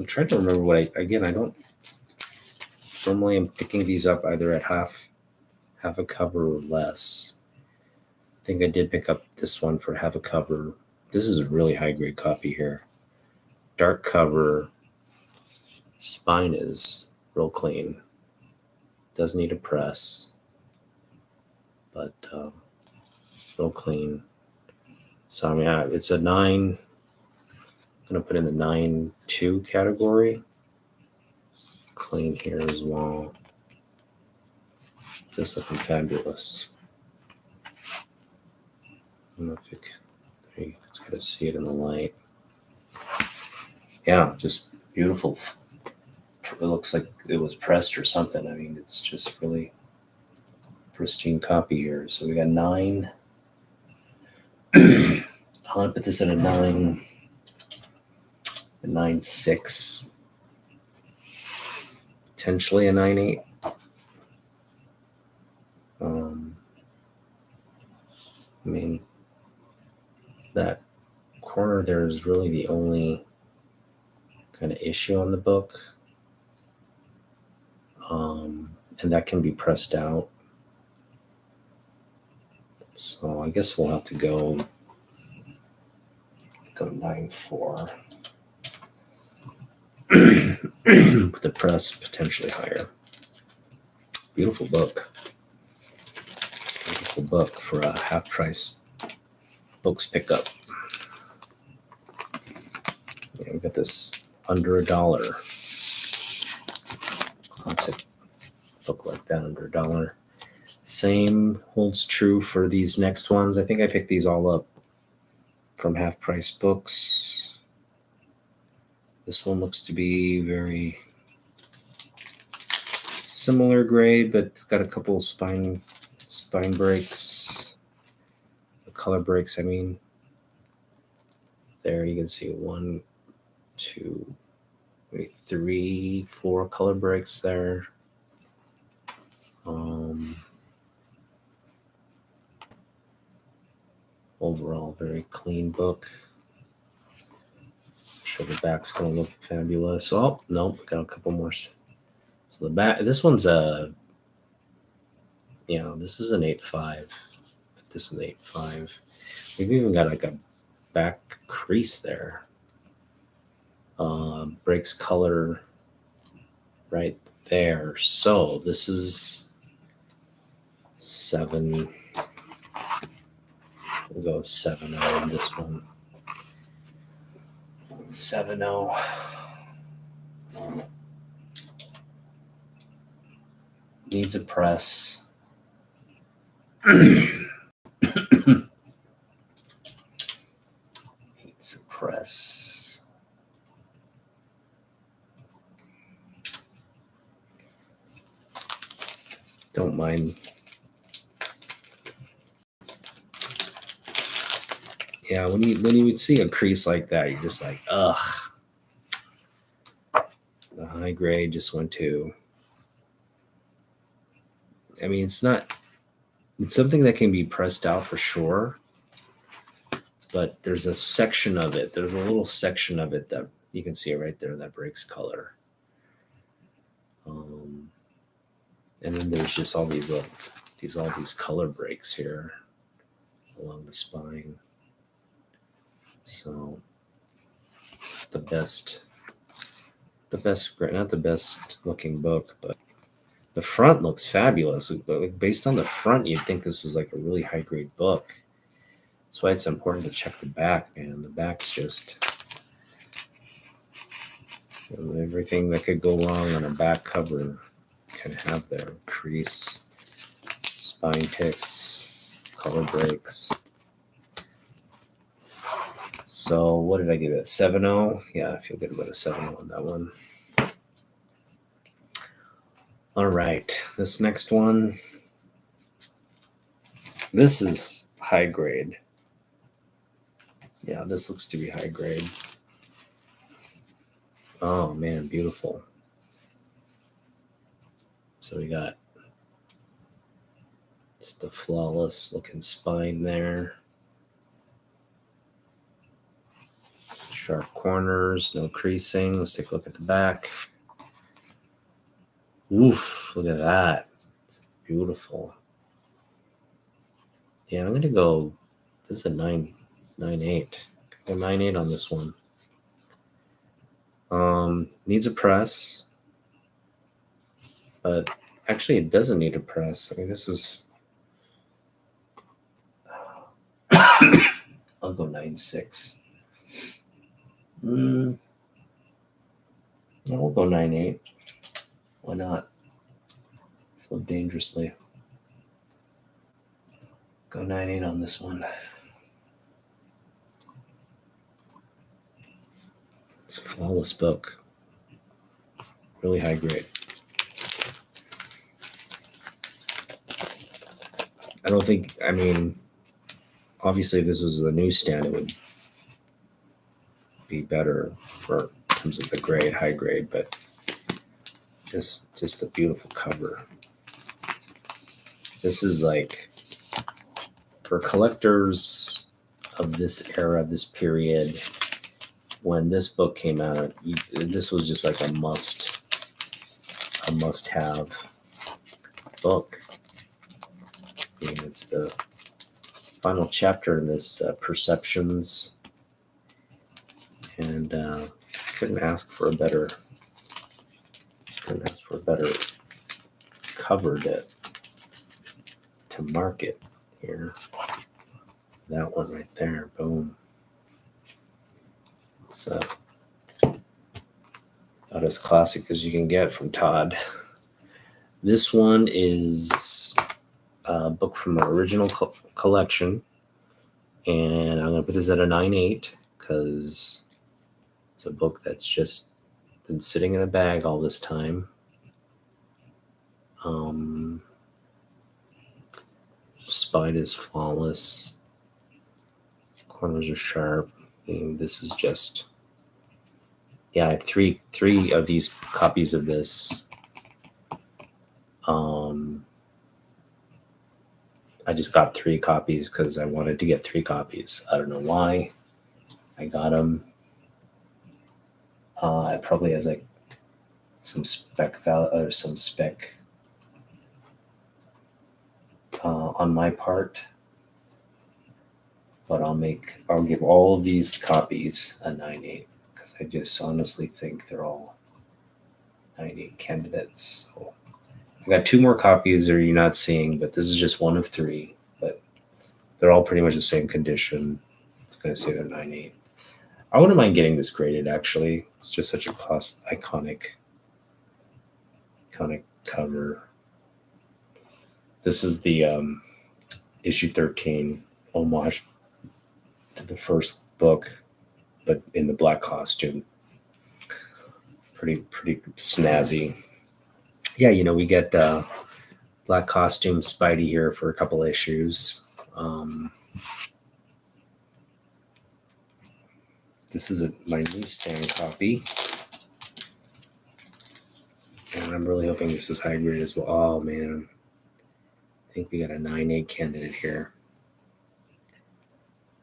S1: trying to remember what I don't normally am picking these up either at half a cover or less. I think I did pick up this one for half a cover. This is a really high grade copy here. Dark cover. Spine is real clean. Does need a press, but real clean. So I mean, it's a 9. I'm gonna put in the 9.2 category. Clean here as well. Just looking fabulous. I don't know if it's gonna see it in the light. Yeah, just beautiful. It looks like it was pressed or something. I mean, it's just really pristine copy here. So we got 9. I want to put this in a 9, a 9.6, potentially a 9.8. I mean, that corner there is really the only kind of issue on the book. And that can be pressed out. So I guess we'll have to go 9.4. With the press potentially higher. Beautiful book. Beautiful book for a half price books pickup. Yeah, we got this under $1. Classic book like that, under $1. Same holds true for these next ones. I think I picked these all up from half price books. This one looks to be very similar grade, but it's got a couple of spine breaks, color breaks. I mean, there you can see 1, 2, maybe 3, 4 color breaks there. Overall, very clean book. I'm sure the back's gonna look fabulous. Oh, nope, got a couple more. So the back, this one's this is an 8.5. Put this in 8.5. We've even got like a back crease there. Breaks color right there. So this is 7. We'll go 7.0 on this one. 7.0. Needs a press. Needs a press. Don't mind Yeah, when you would see a crease like that, you're just like, ugh. The high grade just went to. I mean, it's something that can be pressed out for sure, but there's a section of it. There's a little section of it that you can see it right there that breaks color. And then there's just all these color breaks here along the spine. So not the best looking book, but the front looks fabulous. Like, based on the front, you'd think this was like a really high grade book. That's why it's important to check the back, man. The back's just everything that could go wrong on a back cover can have there. Crease, spine ticks, color breaks. So what did I give it? 7.0? Yeah, I feel good about a 7.0 on that one. All right, this next one. This is high grade. Yeah, this looks to be high grade. Oh man, beautiful. So we got just a flawless looking spine there. Sharp corners, no creasing. Let's take a look at the back. Oof, look at that. It's beautiful. Yeah, I'm gonna go. This is a 9.8. Go 9.8 on this one. Needs a press, but actually it doesn't need a press. I mean, this is. I'll go 9.6. We'll go 9.8. Why not? Let's live dangerously. Go 9.8 on this one. It's a flawless book. Really high grade. I don't think, I mean, obviously if this was a newsstand, it would be better for in terms of the grade, high grade, but just a beautiful cover. This is like, for collectors of this era, this period, when this book came out, this was just like a must-have book. I mean, it's the final chapter in this Perceptions, and couldn't ask for a better cover to market here. That one right there, boom. So about as classic as you can get from Todd. This one is a book from our original collection, and I'm gonna put this at a 9.8 because it's a book that's just been sitting in a bag all this time. Spine is flawless. Corners are sharp. And this is just, yeah, I have three of these copies of this. I just got 3 copies because I wanted to get 3 copies. I don't know why. I got them. It probably has like some spec value or some spec on my part, but I'll give all of these copies a 9.8 because I just honestly think they're all 9.8 candidates. So I got 2 more copies that you're not seeing, but this is just one of 3, but they're all pretty much the same condition. It's going to say they're 9.8. I wouldn't mind getting this graded, actually. It's just such a iconic cover. This is the issue 13 homage to the first book, but in the black costume. Pretty snazzy. Yeah, we get black costume Spidey here for a couple issues. This is my newsstand copy. And I'm really hoping this is high grade as well. Oh, man. I think we got a 9.8 candidate here.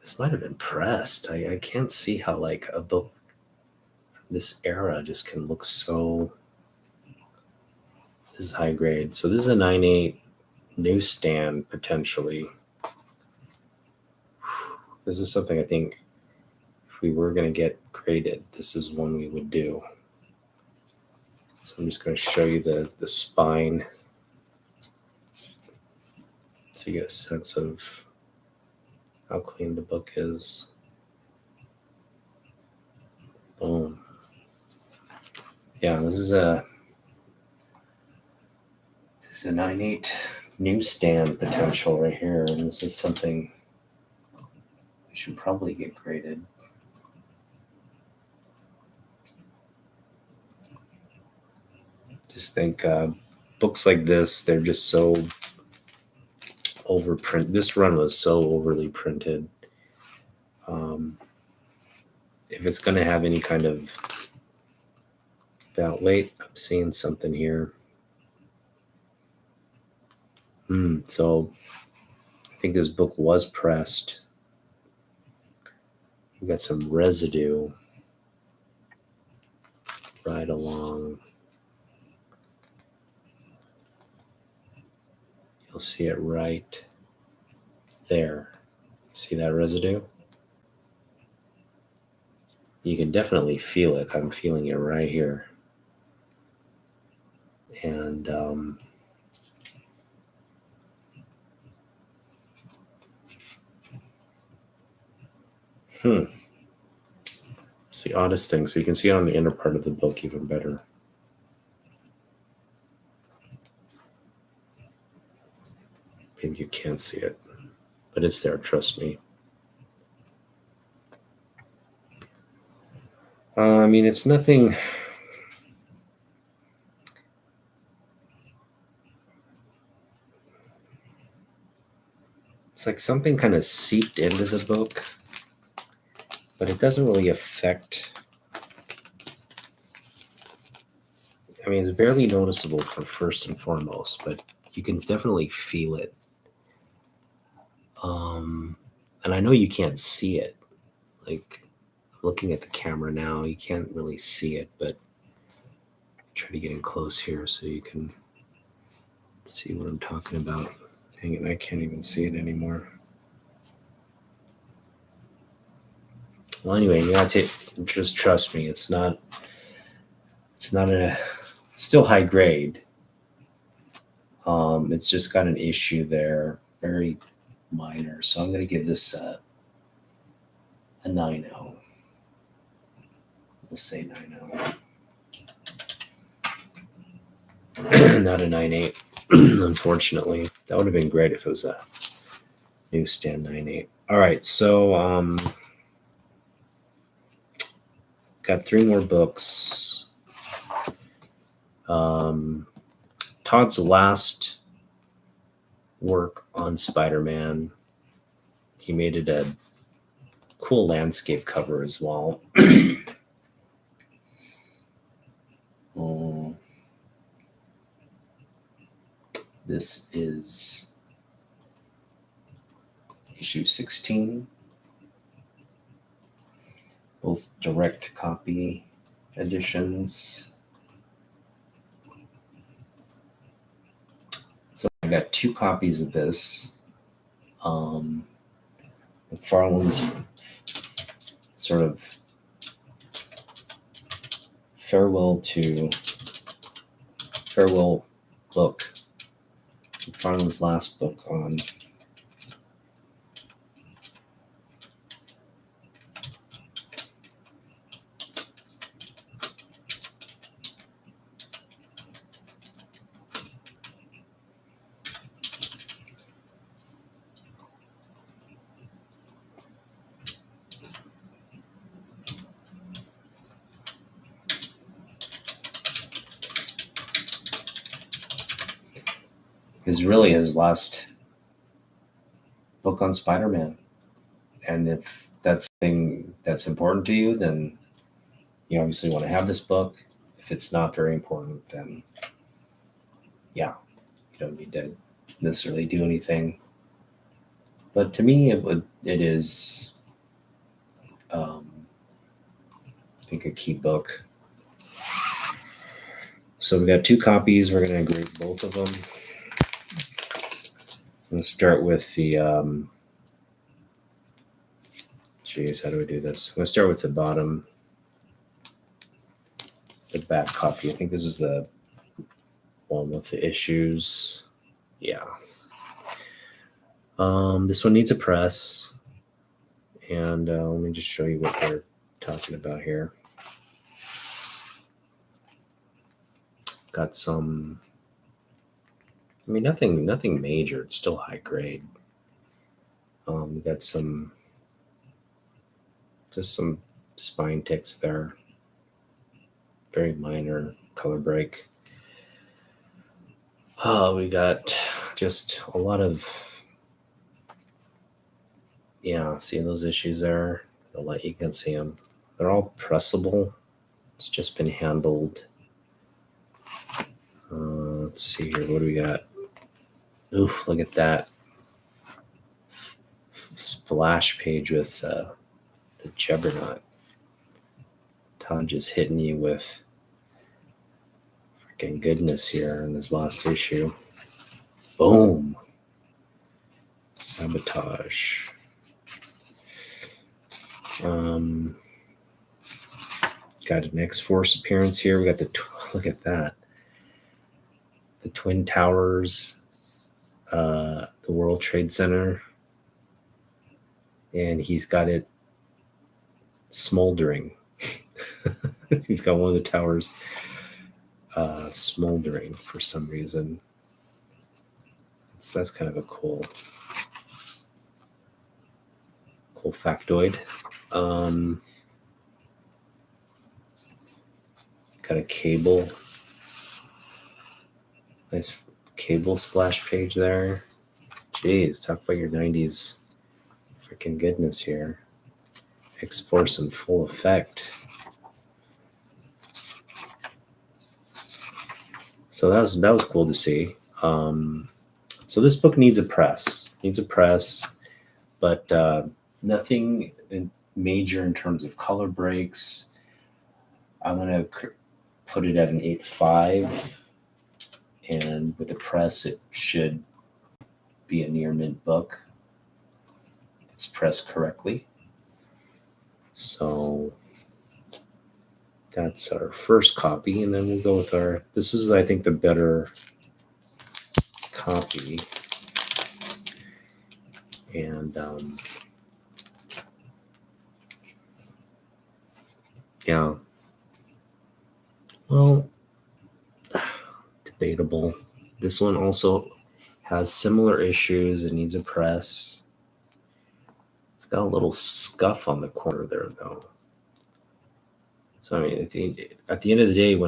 S1: This might have been pressed. I can't see how, like, a book from this era just can look so... This is high grade. So this is a 9.8 newsstand, potentially. This is something I think if we were going to get graded, this is one we would do. So I'm just going to show you the spine so you get a sense of how clean the book is. Boom. Yeah, this is a 9.8 newsstand potential right here, and this is something we should probably get graded. Just think books like this, they're just so overprint. This run was so overly printed. If it's going to have any kind of wait, I'm seeing something here. So I think this book was pressed. We got some residue right along. You'll see it right there. See that residue? You can definitely feel it. I'm feeling it right here. And it's the oddest thing. So you can see it on the inner part of the book even better. Maybe you can't see it, but it's there, trust me. I mean, it's nothing. It's like something kind of seeped into the book, but it doesn't really affect. I mean, it's barely noticeable for first and foremost, but you can definitely feel it. And I know you can't see it. Like, looking at the camera now, you can't really see it, but try to get in close here so you can see what I'm talking about. Dang it, I can't even see it anymore. Well, anyway, you gotta just trust me. It's still high grade. It's just got an issue there, very minor. So I'm gonna give this a 9.0. We'll say 9.0. Not a 9.8, unfortunately. That would have been great if it was a newsstand 9.8. All right, so got 3 more books. Todd's last work on Spiderman, he made it a cool landscape cover as well. This is issue 16, both direct copy editions. So I got 2 copies of this. McFarlane's sort of farewell book. McFarlane's last book on is really his last book on Spider-Man. And if that's something that's important to you, then you obviously want to have this book. If it's not very important, then yeah, you don't need to necessarily do anything. But to me, it is, I think, a key book. So we got 2 copies. We're going to grade both of them. I'm going to start with the, geez, how do I do this? I'm going to start with the bottom, the back copy. I think this is the one with the issues. Yeah. This one needs a press. And let me just show you what they're talking about here. Got some, I mean, nothing major. It's still high grade. We got just some spine ticks there. Very minor color break. We got just a lot of, yeah, see those issues there? The light, you can see them. They're all pressable. It's just been handled. Let's see here. What do we got? Oof, look at that. Splash page with the Juggernaut. Todd just hitting you with freaking goodness here in this last issue. Boom. Sabotage. Got an X-Force appearance here. We got look at that. The Twin Towers, the World Trade Center, and he's got it smoldering. He's got one of the towers smoldering for some reason. That's kind of a cool factoid. Got a cable. Nice cable splash page there. Jeez, talk about your 90s freaking goodness here. X-Force in full effect. So that was cool to see. So this book needs a press. But nothing major in terms of color breaks. I'm going to put it at an 8.5. And with the press, it should be a near mint book. It's pressed correctly. So that's our first copy. And then we'll go with this is, I think, the better copy. And yeah. Well, debatable. This one also has similar issues. It needs a press. It's got a little scuff on the corner there, though. So, I mean, at the end of the day,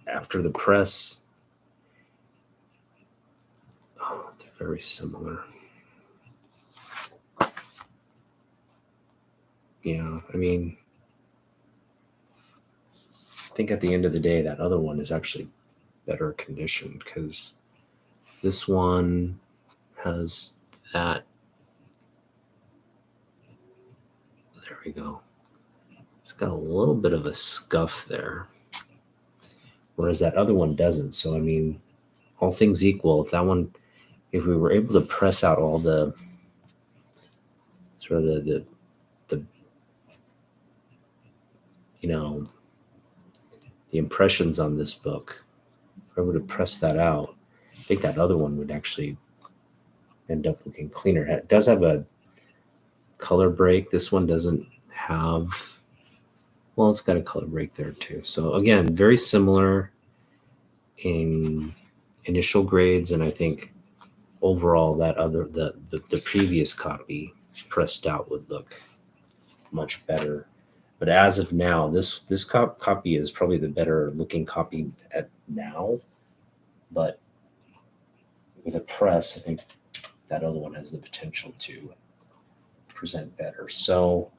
S1: after the press, they're very similar. Yeah, I mean, I think at the end of the day, that other one is actually better conditioned because this one has that. There we go. It's got a little bit of a scuff there, whereas that other one doesn't. So, I mean, all things equal, if we were able to press out all the sort of the the impressions on this book, if I were to press that out, I think that other one would actually end up looking cleaner. It does have a color break. This one doesn't have, well, it's got a color break there too. So again, very similar in initial grades, and I think overall that the previous copy pressed out would look much better. But as of now, this copy is probably the better looking copy at now. But with a press, I think that other one has the potential to present better. So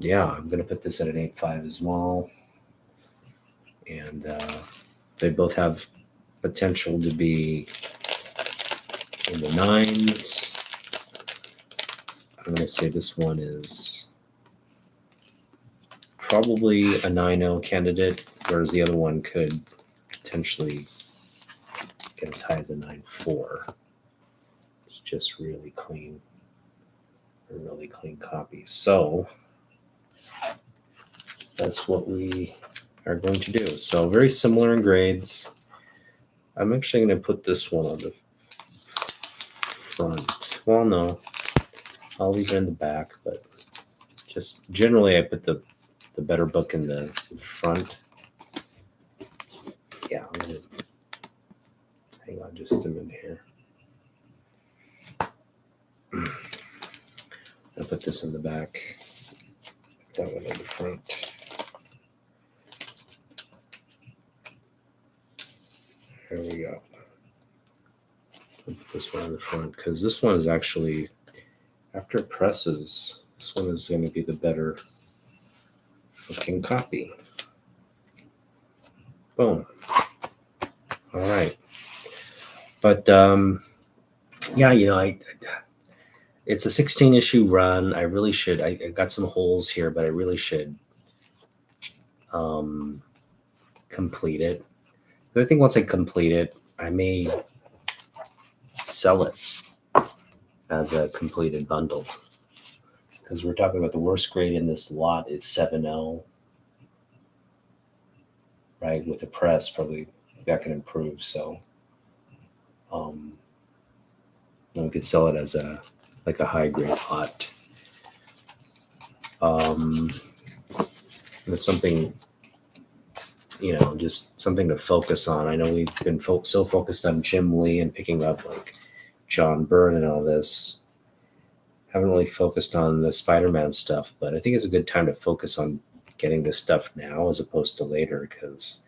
S1: yeah, I'm going to put this at an 8.5 as well. And they both have potential to be in the 9s. I'm going to say this one is probably a 9.0 candidate, whereas the other one could potentially get as high as a 9.4. It's just really clean, a really clean copy. So that's what we are going to do. So very similar in grades. I'm actually going to put this one on the front. Well, no, I'll leave it in the back, but just generally I put the better book in the front. Yeah, I'm gonna hang on just a minute here. I'll put this in the back, that one in the front. There we go. I'll put this one in the front because this one is actually, after it presses, this one is going to be the better looking copy. Boom. All right. But yeah, it's a 16 issue run. I really should. I got some holes here, but I really should complete it. But I think once I complete it, I may sell it as a completed bundle, because we're talking about the worst grade in this lot is 7.0, right? With the press, probably that can improve. So then we could sell it as a high grade lot. It's something, just something to focus on. I know we've been so focused on Jim Lee and picking up like John Byrne and all this. Haven't really focused on the Spider-Man stuff, but I think it's a good time to focus on getting this stuff now as opposed to later, because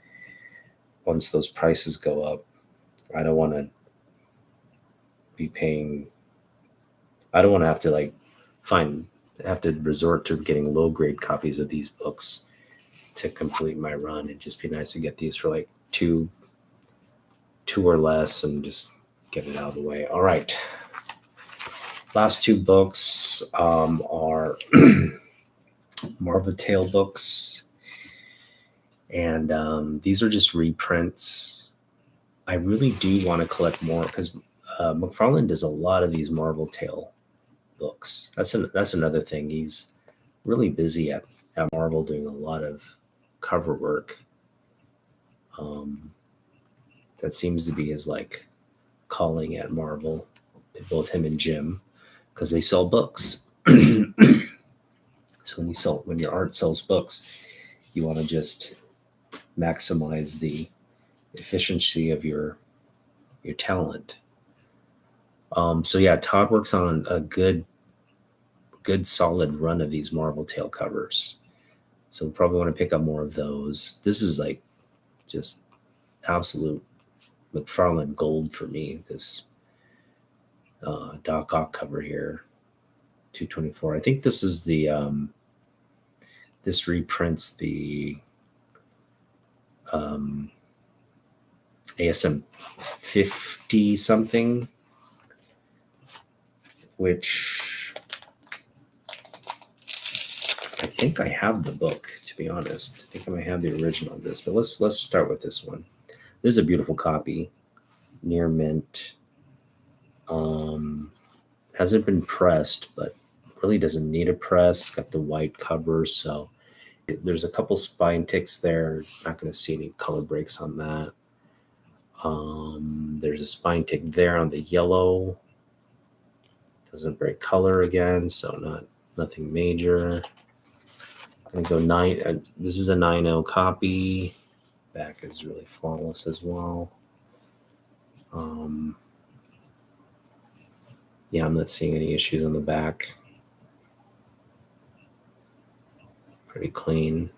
S1: once those prices go up, I don't want to be paying. I don't want to have to have to resort to getting low grade copies of these books to complete my run. It'd just be nice to get these for like two or less and just get it out of the way. All right. Last two books are Marvel Tale books. And these are just reprints. I really do want to collect more because McFarlane does a lot of these Marvel Tale books. That's another thing. He's really busy at Marvel doing a lot of cover work. That seems to be his calling at Marvel, both him and Jim, because they sell books. So when your art sells books, you want to just maximize the efficiency of your talent. So yeah, Todd works on a good solid run of these Marvel Tale covers. So we probably want to pick up more of those. This is just absolute McFarlane gold for me. This Doc Ock cover here, 224. I think this is the this reprints the ASM 50 something, which I think I have the book, to be honest. I think I might have the original of this, but let's start with this one. This is a beautiful copy, near mint. Hasn't been pressed, but really doesn't need a press. Got the white cover, so there's a couple spine ticks there. Not going to see any color breaks on that. There's a spine tick there on the yellow. Doesn't break color again, so nothing major. I'm gonna go 9. This is a 9.0 copy. Back is really flawless as well. Yeah, I'm not seeing any issues on the back. Pretty clean.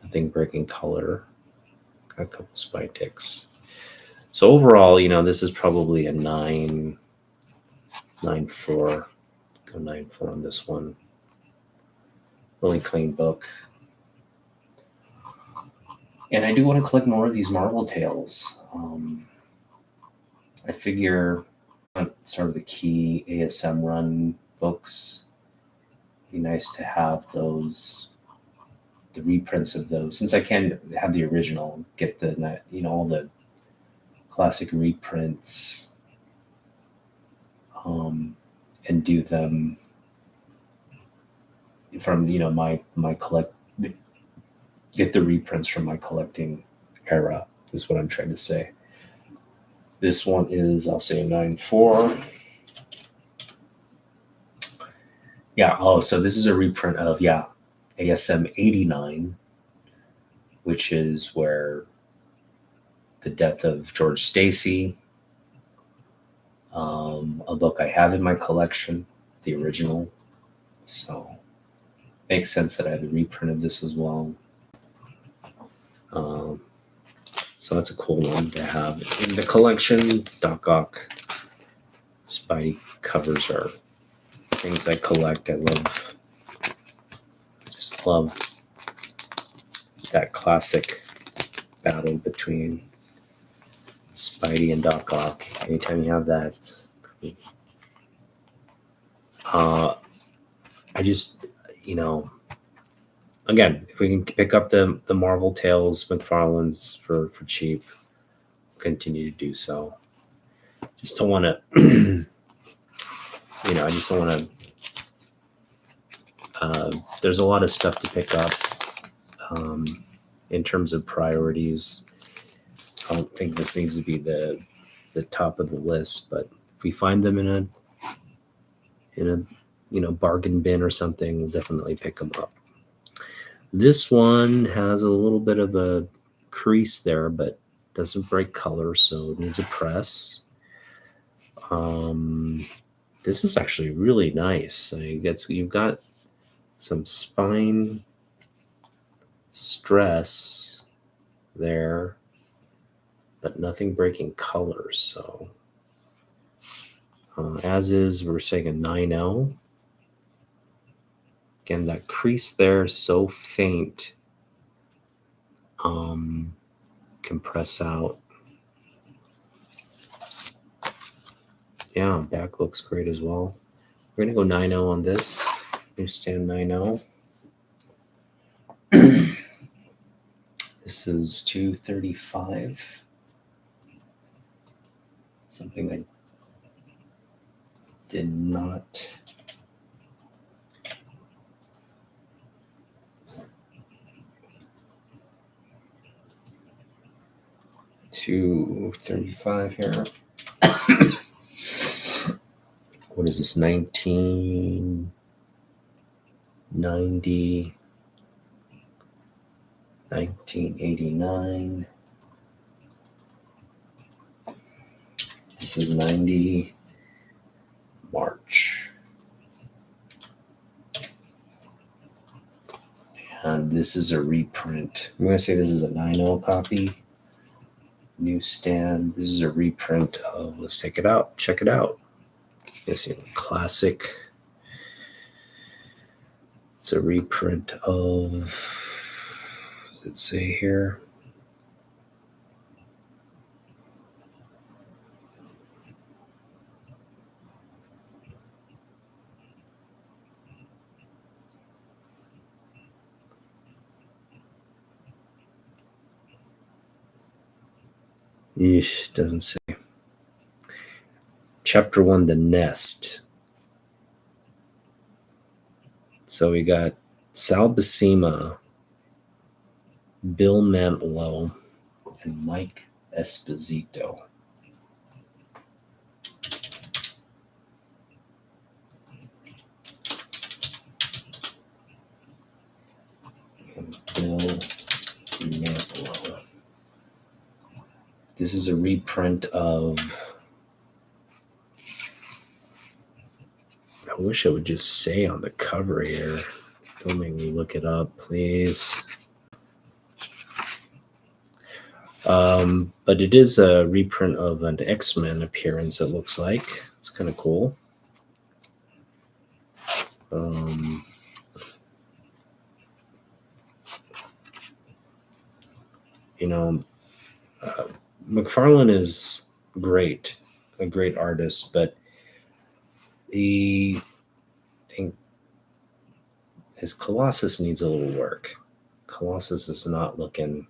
S1: Nothing breaking color. Got a couple spine ticks. So overall, this is probably a 9.4. Go 9.4 on this one. Really clean book. And I do want to collect more of these Marvel Tales. I figure sort of the key ASM run books. It'd be nice to have those, the reprints of those, since I can have the original, get the all the classic reprints, and do them from my collect, get the reprints from my collecting era is what I'm trying to say. This one is, I'll say, 9.4. Yeah. Oh, so this is a reprint of ASM 89, which is where the death of George Stacy, a book I have in my collection, the original. So makes sense that I have a reprint of this as well. So that's a cool one to have in the collection. Doc Ock Spidey covers are things I collect. I just love that classic battle between Spidey and Doc Ock. Anytime you have that, it's pretty. I just, again, if we can pick up the Marvel Tales, McFarlane's for cheap, continue to do so. Just don't want to, I just don't want to. There's a lot of stuff to pick up in terms of priorities. I don't think this needs to be the top of the list, but if we find them in a bargain bin or something, we'll definitely pick them up. This one has a little bit of a crease there, but doesn't break color, so it needs a press. This is actually really nice. You've got some spine stress there, but nothing breaking colors. So as is, we're saying a 9.0. Again, that crease there is so faint, can press out. Yeah, back looks great as well. We're going to go 9.0 on this. Newsstand 9.0. This is 235. Something I did not. $235 here. What is this? 1990, 1989. This is 90 March. And this is a reprint. I'm going to say this is a 9.0 copy. Newsstand. This is a reprint of, let's take it out, check it out. Yes, classic. It's a reprint of, what does it say here? Yeesh, doesn't say. Chapter 1, The Nest. So we got Sal Buscema, Bill Mantlo, and Mike Esposito. And Bill Mantlo. This is a reprint of, I wish it would just say on the cover here. Don't make me look it up, please. But it is a reprint of an X-Men appearance, it looks like. It's kind of cool. You know, McFarlane is great, a great artist, but I think his Colossus needs a little work. Colossus is not looking.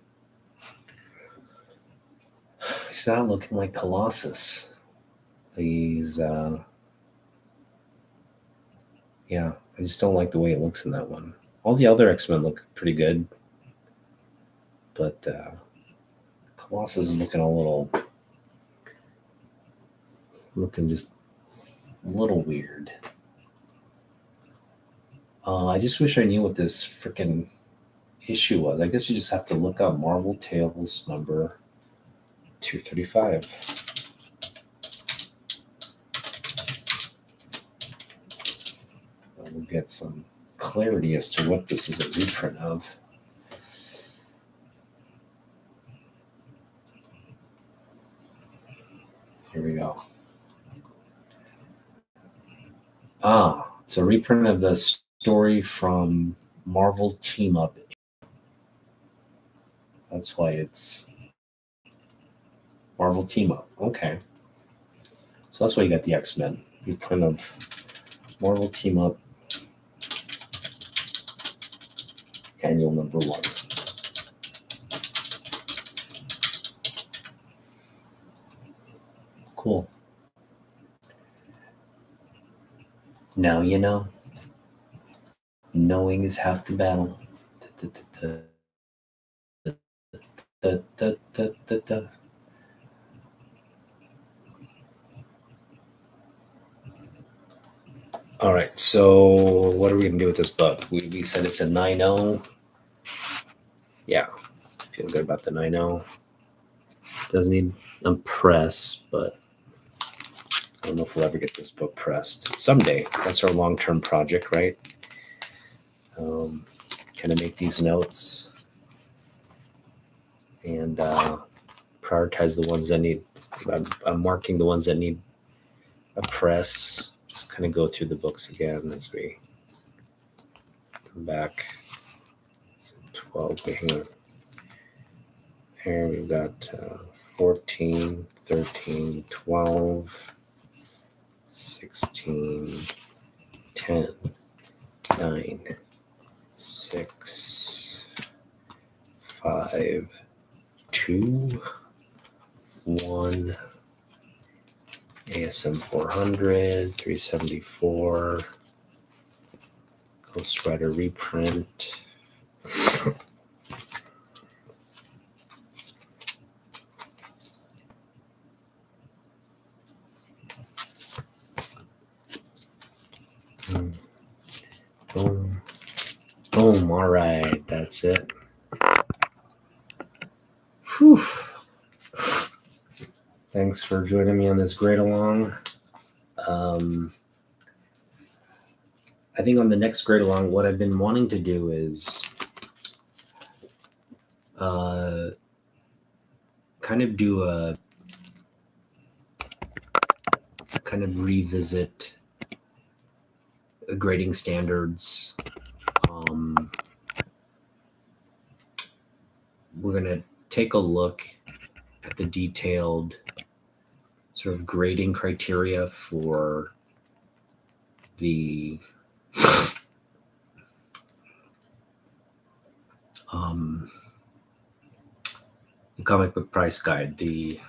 S1: He's not looking like Colossus. He's, yeah, I just don't like the way it looks in that one. All the other X-Men look pretty good, but Colossus is looking just a little weird. I just wish I knew what this freaking issue was. I guess you just have to look up Marvel Tales number 235. We'll get some clarity as to what this is a reprint of. Here we go. It's a reprint of the story from Marvel Team Up. That's why it's Marvel Team Up. Okay. So that's why you got the X-Men. Reprint of Marvel Team Up, annual number 1. Cool. Now you know. Knowing is half the battle. All right, so what are we going to do with this book? We said it's a 9.0. Yeah, feel good about the 9.0. Doesn't need a press, but I don't know if we'll ever get this book pressed. Someday. That's our long-term project, right? Kind of make these notes and prioritize the ones that need. I'm marking the ones that need a press. Just kind of go through the books again as we come back. So 12. Hang on. Here we've got 14, 13, 12, 16, 10, 9, 6, 5, 2, 1, ASM 400, 374, Ghost Rider reprint. Boom. Boom. All right. That's it. Whew. Thanks for joining me on this grade along. I think on the next grade along, what I've been wanting to do is kind of do a kind of revisit grading standards. We're going to take a look at the detailed sort of grading criteria for the comic book price guide, the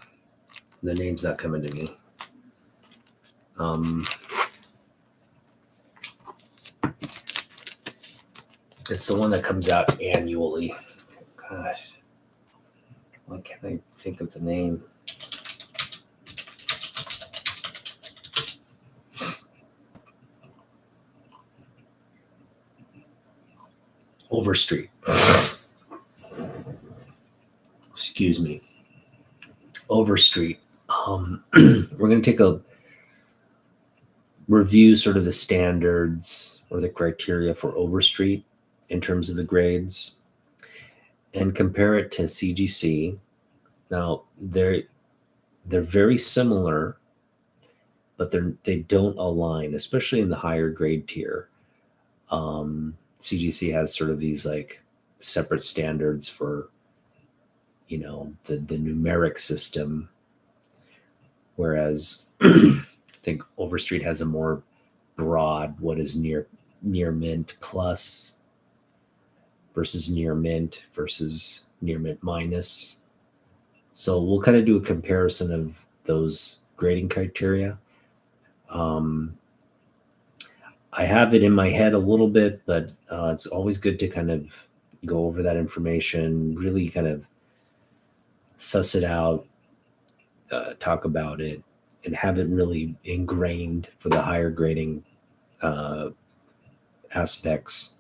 S1: names that come into me. It's the one that comes out annually. Gosh, why can't I think of the name? Overstreet. Excuse me. Overstreet. We're going to take a review sort of the standards or the criteria for Overstreet in terms of the grades and compare it to CGC Now they're very similar, but they don't align, especially in the higher grade tier. CGC has sort of these like separate standards for the numeric system, whereas I think Overstreet has a more broad what is near mint plus versus near mint versus near mint minus. So we'll kind of do a comparison of those grading criteria. I have it in my head a little bit, but it's always good to kind of go over that information, really kind of suss it out, talk about it, and have it really ingrained for the higher grading aspects,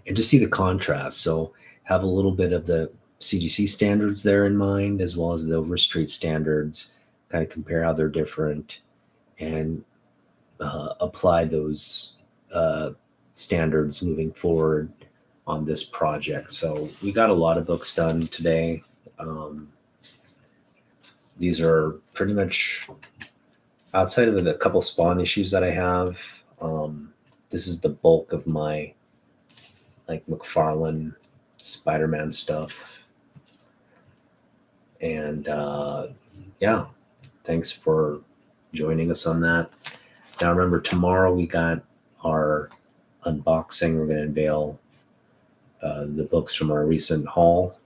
S1: and to see the contrast. So have a little bit of the CGC standards there in mind, as well as the Overstreet standards, kind of compare how they're different, and apply those standards moving forward on this project. So we got a lot of books done today. These are pretty much outside of the couple Spawn issues that I have. This is the bulk of my like McFarlane Spiderman stuff. And yeah, thanks for joining us on that. Now remember, tomorrow we got our unboxing. We're going to unveil the books from our recent haul,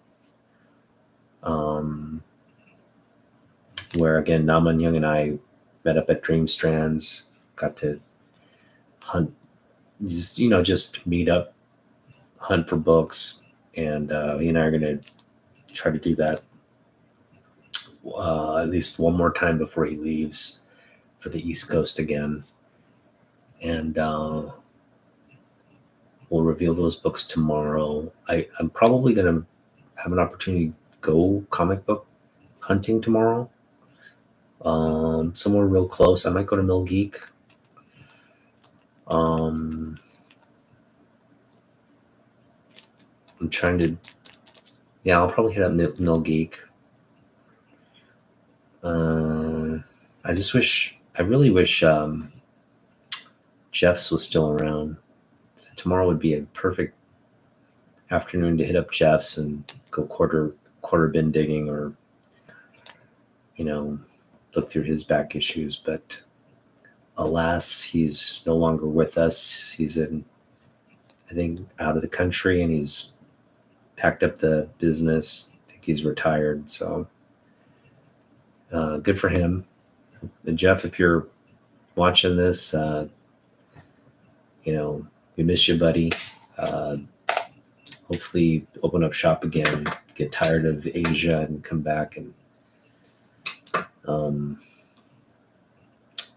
S1: where again Naman Young and I met up at Dream Strands, got to hunt, just meet up, hunt for books, and he and I are going to try to do that at least one more time before he leaves for the East Coast again. And we'll reveal those books tomorrow. I'm probably going to have an opportunity to go comic book hunting tomorrow. Somewhere real close. I might go to Mill Geek. I'm trying to, I'll probably hit up Mill Geek. I really wish Jeff's was still around. Tomorrow would be a perfect afternoon to hit up Jeff's and go quarter bin digging, or look through his back issues. But alas, he's no longer with us. He's I think out of the country, and he's packed up the business. I think he's retired. So good for him. And Jeff, if you're watching this, we miss you, buddy. Hopefully open up shop again, get tired of Asia and come back. And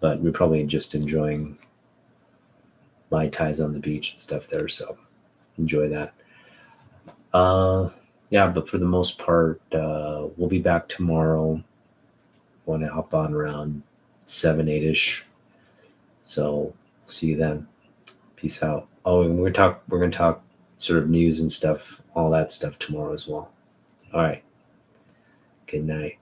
S1: but we're probably just enjoying Mai Tais on the beach and stuff there, so enjoy that. But for the most part, we'll be back tomorrow. Want to hop on around 7-8ish. So see you then. Peace out. Oh, and we're gonna talk sort of news and stuff, all that stuff tomorrow as well. All right. Good night.